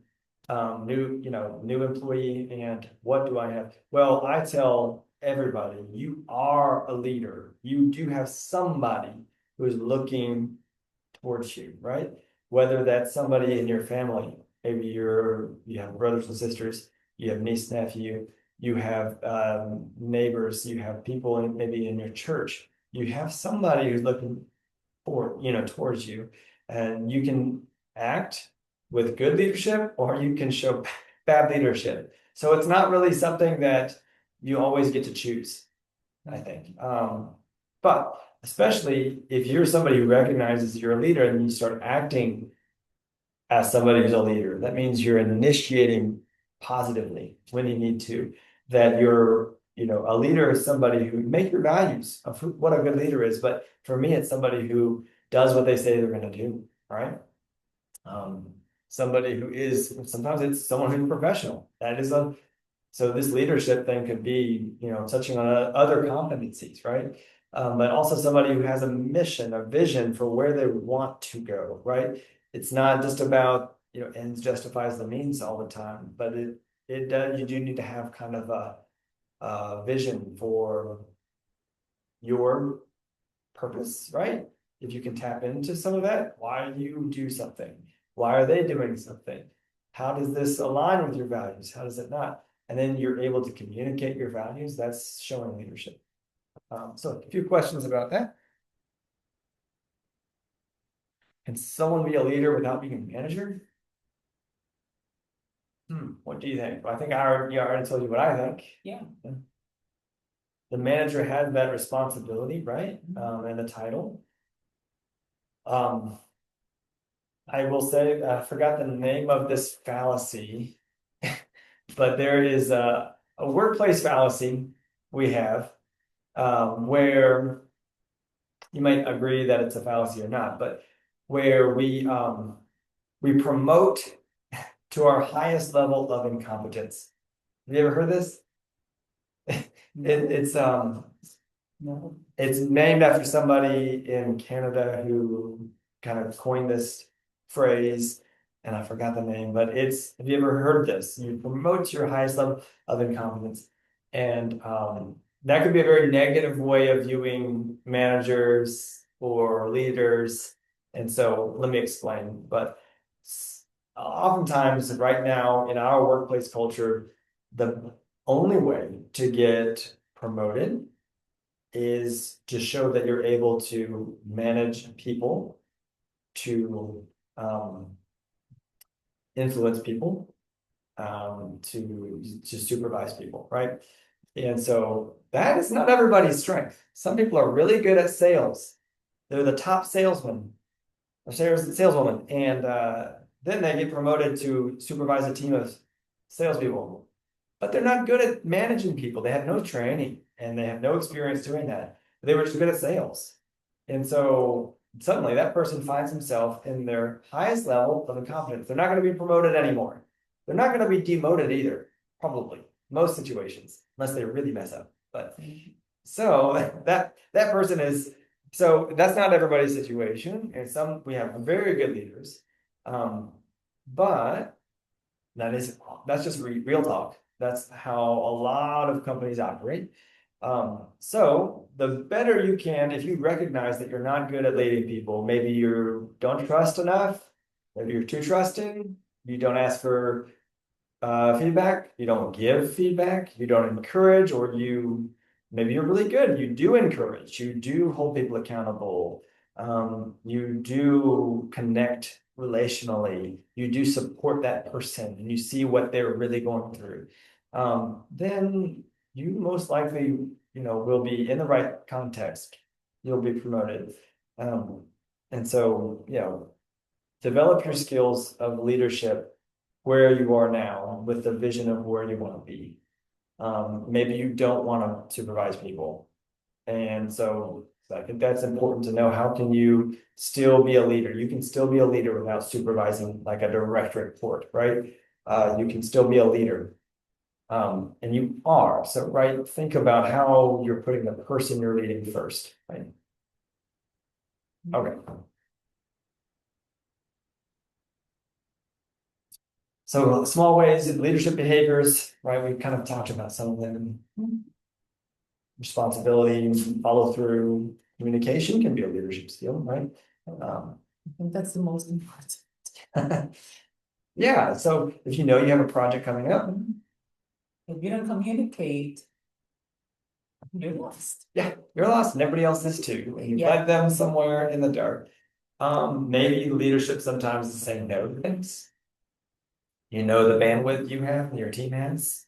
new employee, and what do I have? Well, I tell everybody, you are a leader. You do have somebody who is looking towards you, right? Whether that's somebody in your family, maybe you have brothers and sisters, you have niece, nephew, you have neighbors, you have people maybe in your church, you have somebody who's looking towards you, and you can act with good leadership or you can show bad leadership. So it's not really something that you always get to choose, I think. But especially if you're somebody who recognizes you're a leader and you start acting as somebody who's a leader, that means you're initiating positively when you need to. That a leader is somebody who make your values of what a good leader is. But for me, it's somebody who does what they say they're going to do, right? Somebody who is, sometimes it's someone who's professional. So this leadership thing could be, touching on other competencies, right? But also somebody who has a mission, a vision for where they want to go, right? It's not just about, ends justifies the means all the time, but it does, you do need to have kind of a vision for your purpose, right? If you can tap into some of that, why do you do something? Why are they doing something? How does this align with your values? How does it not? And then you're able to communicate your values. That's showing leadership. So a few questions about that. Can someone be a leader without being a manager? What do you think? I think I already told you what I think. Yeah. The manager has that responsibility, right? And the title. I will say, I forgot the name of this fallacy, but there is a workplace fallacy we have where you might agree that it's a fallacy or not, but where we promote to our highest level of incompetence. Have you ever heard this? It's No. it's named after somebody in Canada who kind of coined this phrase, and I forgot the name, but have you ever heard this? You promote to your highest level of incompetence. And that could be a very negative way of viewing managers or leaders. And so let me explain. But oftentimes, right now in our workplace culture, the only way to get promoted is to show that you're able to manage people, to influence people, to supervise people, right? And so that is not everybody's strength. Some people are really good at sales. They're the top salesman or saleswoman, and then they get promoted to supervise a team of salespeople. But they're not good at managing people. They have no training and they have no experience doing that. They were just good at sales. And so suddenly that person finds himself in their highest level of incompetence. They're not going to be promoted anymore. They're not going to be demoted either, probably, most situations, unless they really mess up. But so that person is, so that's not everybody's situation. And some we have very good leaders. But that's just real talk. That's how a lot of companies operate. So the better you can, if you recognize that you're not good at leading people, maybe you don't trust enough, maybe you're too trusting, you don't ask for feedback, you don't give feedback, you don't encourage, or maybe you're really good, you do encourage, you do hold people accountable, you do connect relationally, you do support that person, and you see what they're really going through, then you most likely, will be in the right context, you'll be promoted. And so, develop your skills of leadership where you are now with the vision of where you want to be. Maybe you don't want to supervise people. And so I think that's important to know. How can you still be a leader? You can still be a leader without supervising like a direct report, right? You can still be a leader. And you are. So, right, think about how you're putting the person you're leading first, right? Okay. So small ways, leadership behaviors, right? We've kind of talked about some of them. Responsibility, follow through, communication can be a leadership skill, right? I think that's the most important. Yeah, so if you know you have a project coming up, If you don't communicate, you're lost. yeah, you're lost and everybody else is too. And you Yeah. led them somewhere in the dark. Maybe leadership sometimes is saying no to things. You know the bandwidth you have and your team has.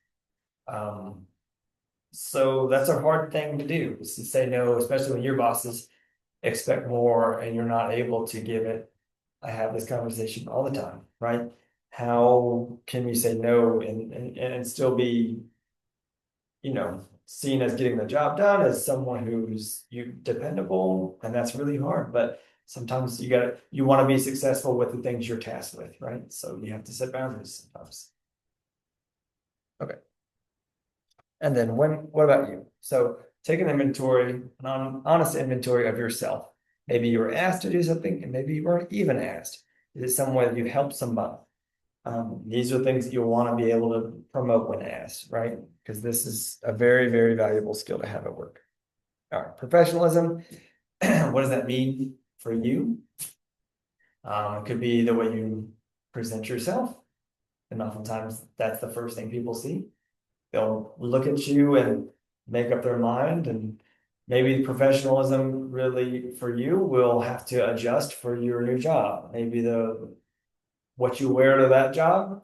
So that's a hard thing to do, is to say no, especially when your bosses expect more and you're not able to give it. I have this conversation all the time, right? How can we say no and still be, seen as getting the job done as someone who's dependable, and that's really hard. But sometimes you want to be successful with the things you're tasked with, right? So you have to set boundaries sometimes. Okay. And then what about you? So take an inventory, an honest inventory of yourself. Maybe you were asked to do something and maybe you weren't even asked. Is it some way that you helped somebody? These are things that you'll want to be able to promote when asked, right? Because this is a very, very valuable skill to have at work. All right, professionalism. What does that mean for you? It could be the way you present yourself. And oftentimes that's the first thing people see. They'll look at you and make up their mind, and maybe professionalism really for you will have to adjust for your new job. Maybe the what you wear to that job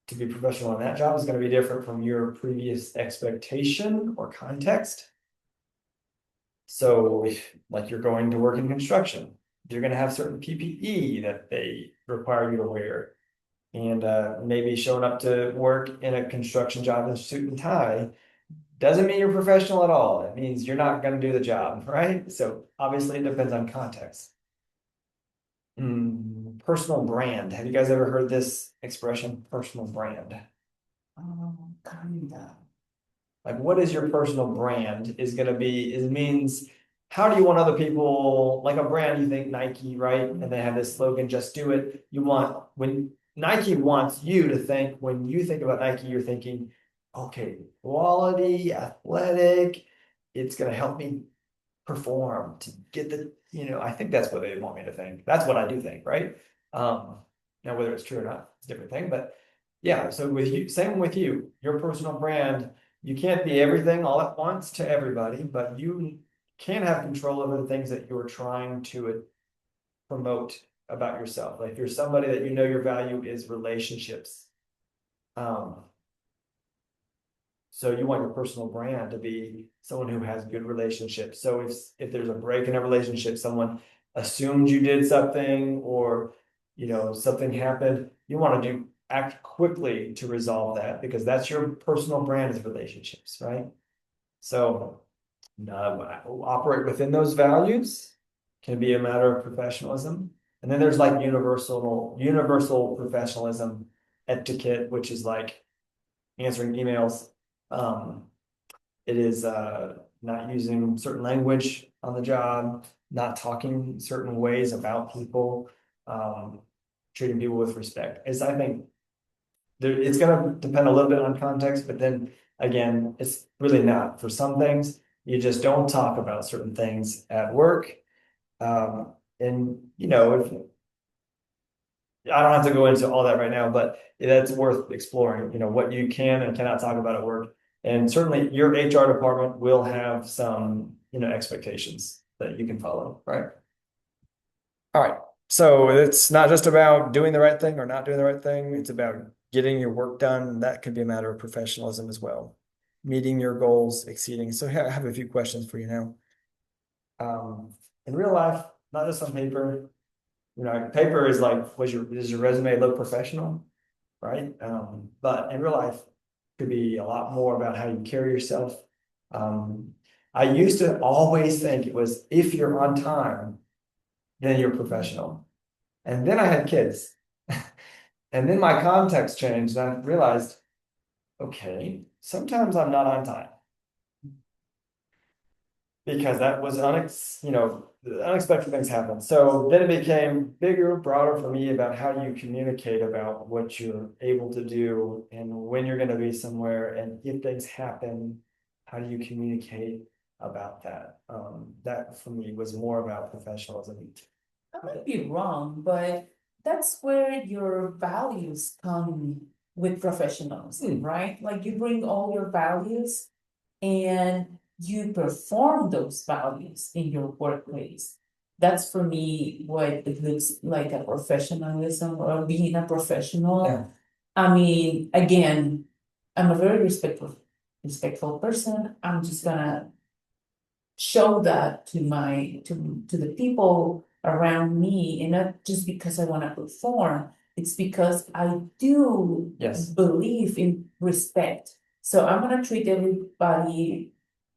to be professional in that job is going to be different from your previous expectation or context. So if like you're going to work in construction, you're going to have certain PPE that they require you to wear. And maybe showing up to work in a construction job in a suit and tie doesn't mean you're professional at all. It means you're not going to do the job, right? So obviously it depends on context. Personal brand. Have you guys ever heard this expression, personal brand? Kinda. Like, what is your personal brand is going to be, it means, how do you want other people, like a brand, you think Nike, right? And they have this slogan, just do it. You want, when Nike wants you to think, when you think about Nike, you're thinking, okay, quality, athletic, it's going to help me perform to get the, I think that's what they want me to think. That's what I do think, right? Now whether it's true or not, it's a different thing, but yeah, so with you, same with you, your personal brand, you can't be everything all at once to everybody, but you can have control over the things that you're trying to promote about yourself. Like if you're somebody that you know your value is relationships. So you want your personal brand to be someone who has good relationships. So if there's a break in a relationship, someone assumed you did something or something happened, you want to act quickly to resolve that because that's your personal brand is relationships, right? So operate within those values can be a matter of professionalism. And then there's like universal professionalism etiquette, which is like answering emails. It is not using certain language on the job, not talking certain ways about people, treating people with respect. I think it's going to depend a little bit on context, but then again, it's really not. For some things, you just don't talk about certain things at work. And if I don't have to go into all that right now, but that's worth exploring, what you can and cannot talk about at work. And certainly your HR department will have some, expectations that you can follow, right? All right. So it's not just about doing the right thing or not doing the right thing. It's about getting your work done. That could be a matter of professionalism as well. Meeting your goals, exceeding. So I have a few questions for you now. In real life, not just on paper, paper is like, does your resume look professional? Right? But in real life, it could be a lot more about how you carry yourself. I used to always think it was if you're on time, then you're professional. And then I had kids. And then my context changed and I realized, okay, sometimes I'm not on time. Because that was unexpected things happen. So then it became bigger, broader for me about how you communicate about what you're able to do and when you're going to be somewhere. And if things happen, how do you communicate about that? That for me was more about professionalism. I might be wrong, but that's where your values come with professionalism, right? Like you bring all your values and you perform those values in your workplace. That's for me what it looks like a professionalism or being a professional. Yeah. I mean, again, I'm a very respectful person. I'm just gonna show that to the people around me, and not just because I want to perform. It's because I do Yes. believe in respect. So I'm gonna treat everybody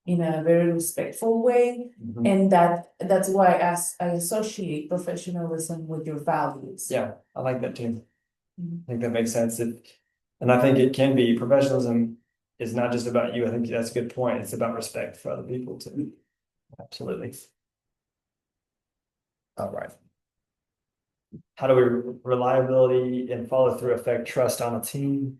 in a very respectful way, Mhm. and that's why I associate professionalism with your values. Yeah, I like that too. Mhm. I think that makes sense. And I think it can be professionalism is not just about you. I think that's a good point. It's about respect for other people too. Absolutely. All right. How do we reliability and follow through affect trust on a team?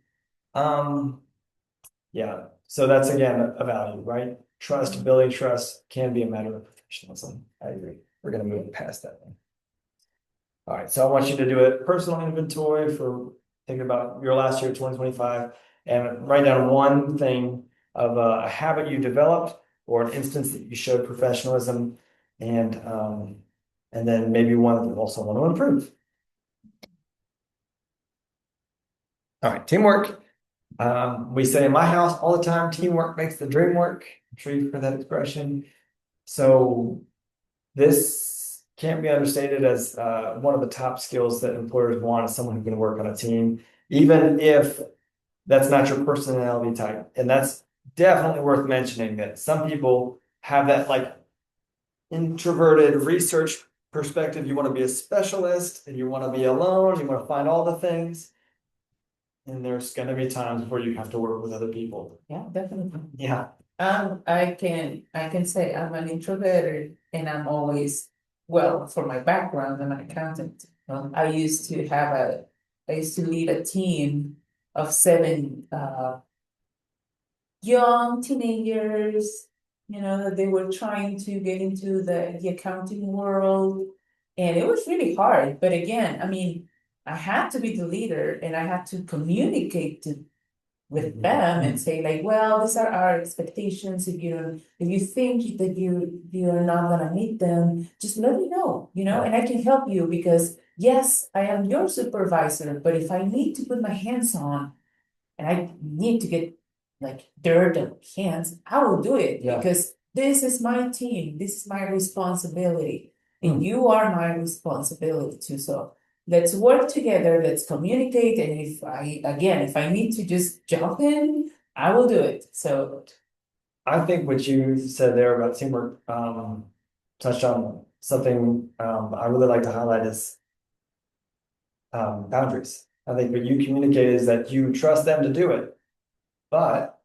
Yeah. So that's again a value, right? Trust, building trust can be a matter of professionalism. I agree. We're gonna move past that one. All right. So I want you to do a personal inventory for thinking about your last year, 2025, and write down one thing of a habit you developed or an instance that you showed professionalism, and then maybe one that you also want to improve. All right, teamwork. We say in my house all the time, teamwork makes the dream work. I'm sure you've heard that expression. So this can't be understated as one of the top skills that employers want is someone who can work on a team, even if that's not your personality type. And that's definitely worth mentioning that some people have that like introverted research perspective. You want to be a specialist and you want to be alone, you want to find all the things. And there's going to be times where you have to work with other people. Yeah, definitely. Yeah. I can say I'm an introvert and I'm always, well, for my background, I'm an accountant. I used to lead a team of seven young teenagers, that they were trying to get into the accounting world. And it was really hard. But again, I mean, I had to be the leader and I had to communicate with them and say like, well, these are our expectations. If you think that you're not gonna meet them, just let me know, and I can help you because yes, I am your supervisor, but if I need to put my hands on and I need to get like dirt on hands, I will do it because this is my team, this is my responsibility, and you are my responsibility too. So let's work together, let's communicate, and if I need to just jump in, I will do it. So I think what you said there about teamwork touched on something I really like to highlight is boundaries. I think what you communicate is that you trust them to do it, but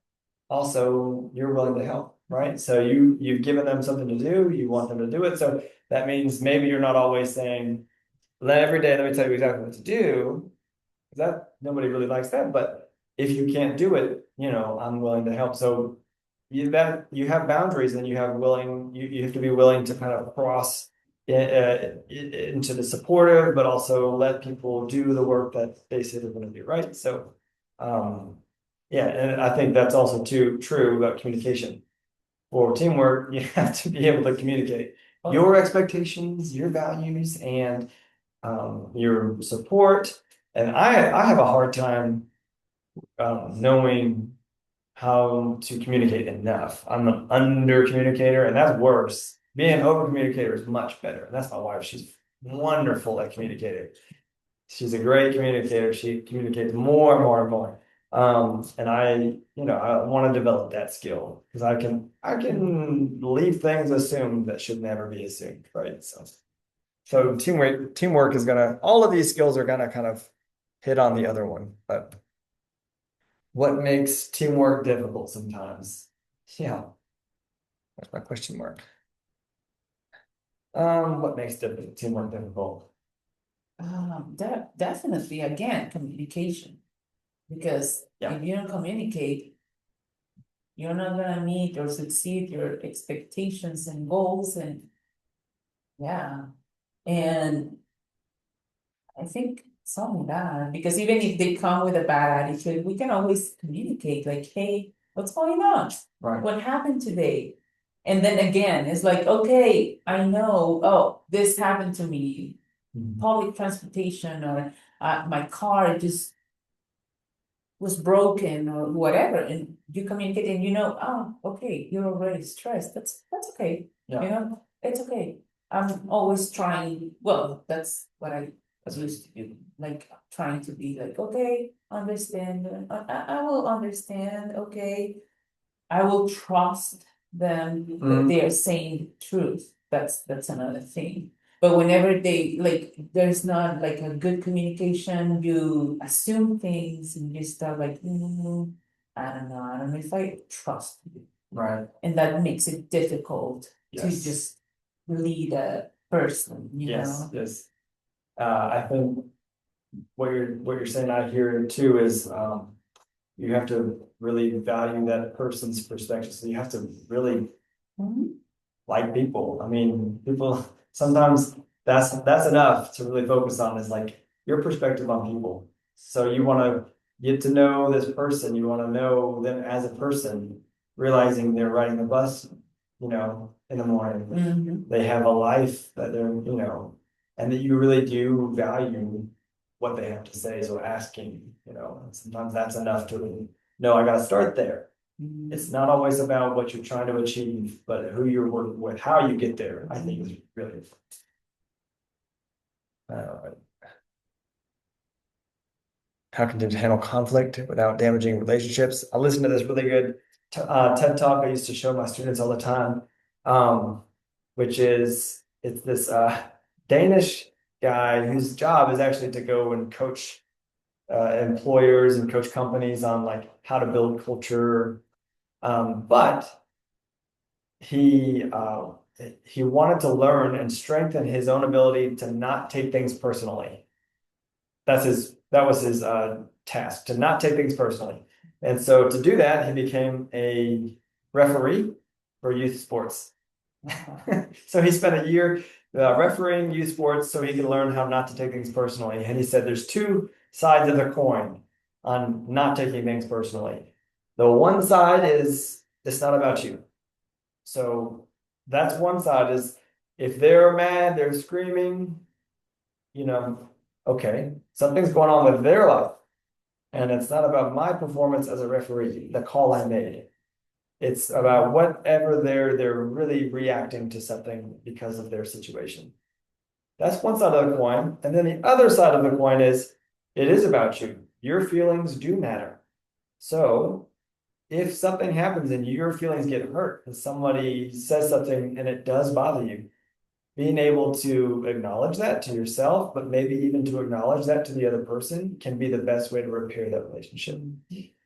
also you're willing to help, right? So you've given them something to do, you want them to do it. So that means maybe you're not always saying, every day, let me tell you exactly what to do. That nobody really likes that, but if you can't do it, I'm willing to help. So you have boundaries and you have to be willing to kind of cross into the supportive, but also let people do the work that they say they're going to do, right? So yeah, and I think that's also true about communication. For teamwork, you have to be able to communicate your expectations, your values, and your support. And I have a hard time knowing how to communicate enough. I'm an under communicator, and that's worse. Being an over communicator is much better. And that's my wife. She's wonderful at communicating. She's a great communicator. She communicates more and more and more. And I want to develop that skill because I can leave things assumed that should never be assumed, right? So teamwork is all of these skills are gonna kind of hit on the other one, but what makes teamwork difficult sometimes? Yeah, that's my question mark. What makes teamwork difficult? definitely, again, communication. Because if you don't communicate, you're not gonna meet or succeed your expectations and goals, and yeah. And I think it's only that, because even if they come with a bad attitude, we can always communicate like, hey, what's going on? Right. What happened today? And then again, it's like, okay, I know, oh, this happened to me. Public transportation or my car just was broken or whatever, and you communicate and oh, okay, you're already stressed. That's okay. It's okay. I'm always trying, well, that's what I was used to do, like trying to be like, okay, understand, I will understand, okay. I will trust them that they are saying the truth. That's another thing. But whenever they like, there's not like a good communication, you assume things and you start like, I don't know if I trust you. Right. And that makes it difficult to Yes. just lead a person, Yes, yes. I think what you're saying out here too is you have to really value that person's perspective. So you have to really like people. I mean, people sometimes that's enough to really focus on is like your perspective on people. So you want to get to know this person, you want to know them as a person, realizing they're riding the bus in the morning. Mhm. They have a life that they're, and that you really do value what they have to say. So asking, and sometimes that's enough to know I gotta start there. It's not always about what you're trying to achieve, but who you're working with, how you get there, I think is really. Uh, how can you handle conflict without damaging relationships? I listened to this really good TED talk I used to show my students all the time, which is it's this Danish guy whose job is actually to go and coach employers and coach companies on like how to build culture. But he wanted to learn and strengthen his own ability to not take things personally. That was his task, to not take things personally. And so to do that, he became a referee for youth sports. So he spent a year refereeing youth sports so he could learn how not to take things personally. And he said there's two sides of the coin on not taking things personally. The one side is it's not about you. So that's one side is if they're mad, they're screaming, okay, something's going on with their life. And it's not about my performance as a referee, the call I made. It's about whatever they're really reacting to something because of their situation. That's one side of the coin. And then the other side of the coin is it is about you. Your feelings do matter. So if something happens and your feelings get hurt and somebody says something and it does bother you, being able to acknowledge that to yourself, but maybe even to acknowledge that to the other person can be the best way to repair that relationship.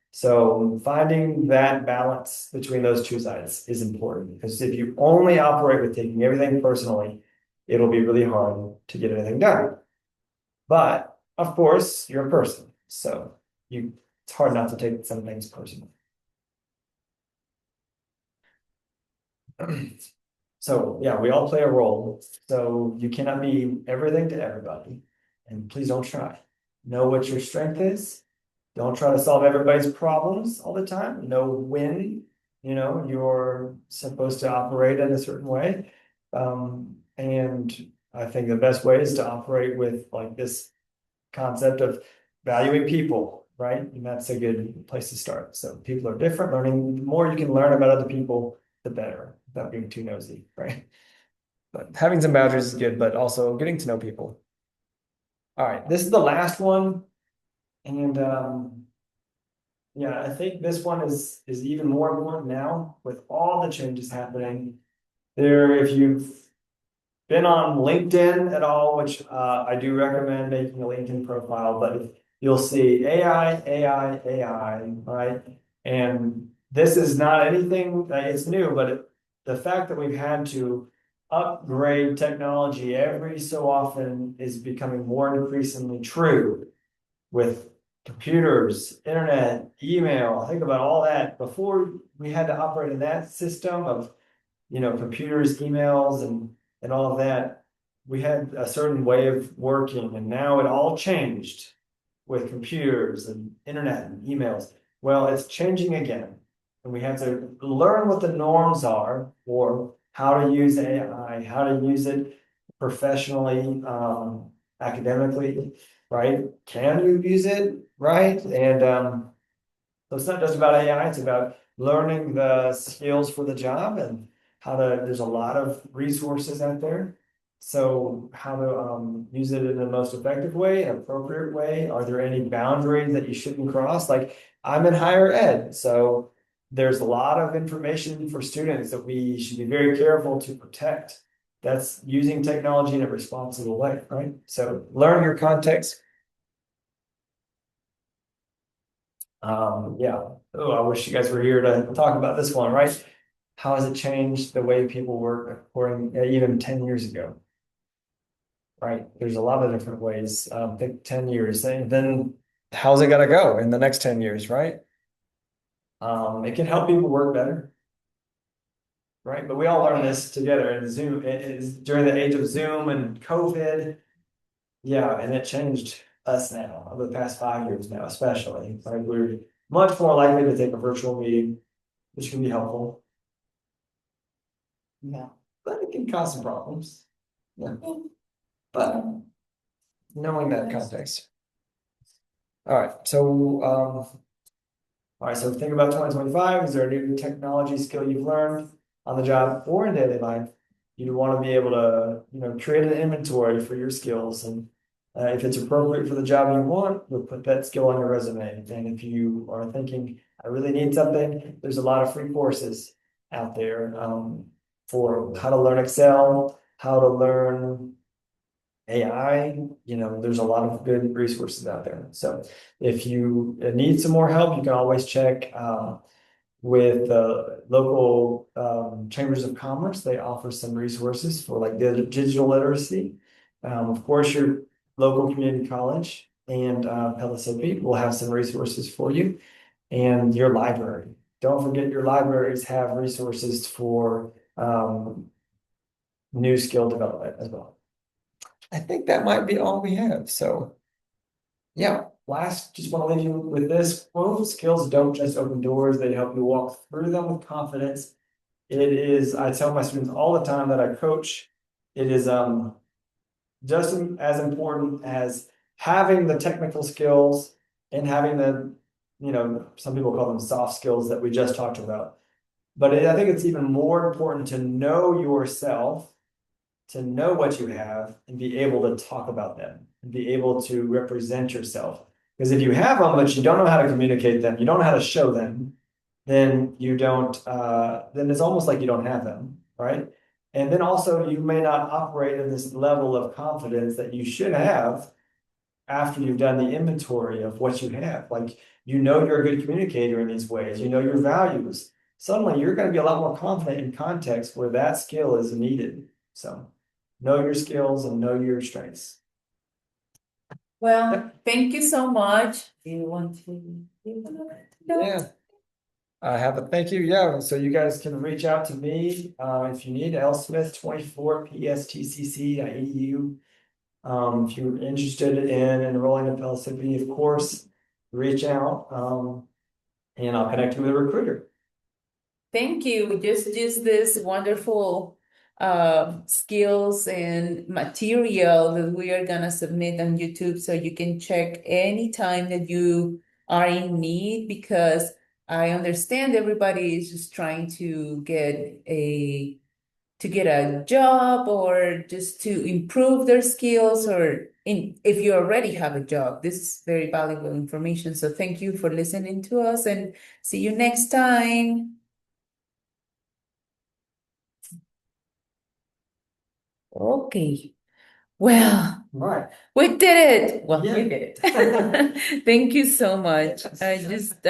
So finding that balance between those two sides is important because if you only operate with taking everything personally, it'll be really hard to get anything done. But of course, you're a person, so it's hard not to take some things personally. So yeah, we all play a role. So you cannot be everything to everybody. And please don't try. Know what your strength is. Don't try to solve everybody's problems all the time. Know when, you're supposed to operate in a certain way. And I think the best way is to operate with like this concept of valuing people, right? And that's a good place to start. So people are different. Learning, the more you can learn about other people, the better, without being too nosy, right? But having some boundaries is good, but also getting to know people. All right, this is the last one. And yeah, I think this one is even more important now with all the changes happening. If you've been on LinkedIn at all, which I do recommend making a LinkedIn profile, but you'll see AI, AI, AI, right? And this is not anything that it's new, but the fact that we've had to upgrade technology every so often is becoming more increasingly true with computers, internet, email. Think about all that. Before we had to operate in that system of computers, emails, and all of that, we had a certain way of working, and now it all changed with computers and internet and emails. Well, it's changing again, and we have to learn what the norms are for how to use AI, how to use it professionally, academically, right? Can you use it, right? And so it's not just about AI, it's about learning the skills for the job and there's a lot of resources out there. So how to use it in the most effective way, an appropriate way. Are there any boundaries that you shouldn't cross? Like I'm in higher ed, so there's a lot of information for students that we should be very careful to protect. That's using technology in a responsible way, right? So learn your context. Yeah. Oh, I wish you guys were here to talk about this one, right? How has it changed the way people work according even 10 years ago? Right. There's a lot of different ways. Think 10 years, and then how's it gonna go in the next 10 years, right? It can help people work better, right? But we all learn this together in Zoom. It is during the age of Zoom and COVID. Yeah, and it changed us now over the past 5 years now, especially. Right? We're much more likely to take a virtual meeting, which can be helpful. Yeah. but it can cause some problems. Yeah. But knowing that context. All right, so think about 2025. Is there a new technology skill you've learned on the job or in daily life? You want to be able to, create an inventory for your skills, and if it's appropriate for the job you want, you'll put that skill on your resume. And if you are thinking, I really need something, there's a lot of free courses out there for how to learn Excel, how to learn AI, there's a lot of good resources out there. So if you need some more help, you can always check with local chambers of commerce. They offer some resources for like digital literacy. Of course, your local community college and Pellissippi will have some resources for you, and your library. Don't forget your libraries have resources for new skill development as well. I think that might be all we have. So, yeah, just want to leave you with this quote: skills don't just open doors, they help you walk through them with confidence. I tell my students all the time that I coach, it is just as important as having the technical skills and having some people call them soft skills that we just talked about. But I think it's even more important to know yourself, to know what you have and be able to talk about them and be able to represent yourself. Because if you have them, but you don't know how to communicate them, you don't know how to show them, then then it's almost like you don't have them, right? And then also you may not operate in this level of confidence that you should have after you've done the inventory of what you have. Like, you're a good communicator in these ways, your values. Suddenly you're going to be a lot more confident in context where that skill is needed. So know your skills and know your strengths. Well, thank you so much. Do you want to give another note? Yeah. I have a thank you. Yeah. So you guys can reach out to me if you need lsmith24pstcc.edu. If you're interested in enrolling in Pellissippi, of course, reach out and I'll connect you with a recruiter. Thank you. We just use this wonderful skills and material that we are gonna submit on YouTube, so you can check anytime that you are in need, because I understand everybody is just trying to get a job or just to improve their skills, or if you already have a job. This is very valuable information. So thank you for listening to us, and see you next time. Okay. Well, Right. we did it. Well, Yeah. we did it. Thank you so much. Yes. I just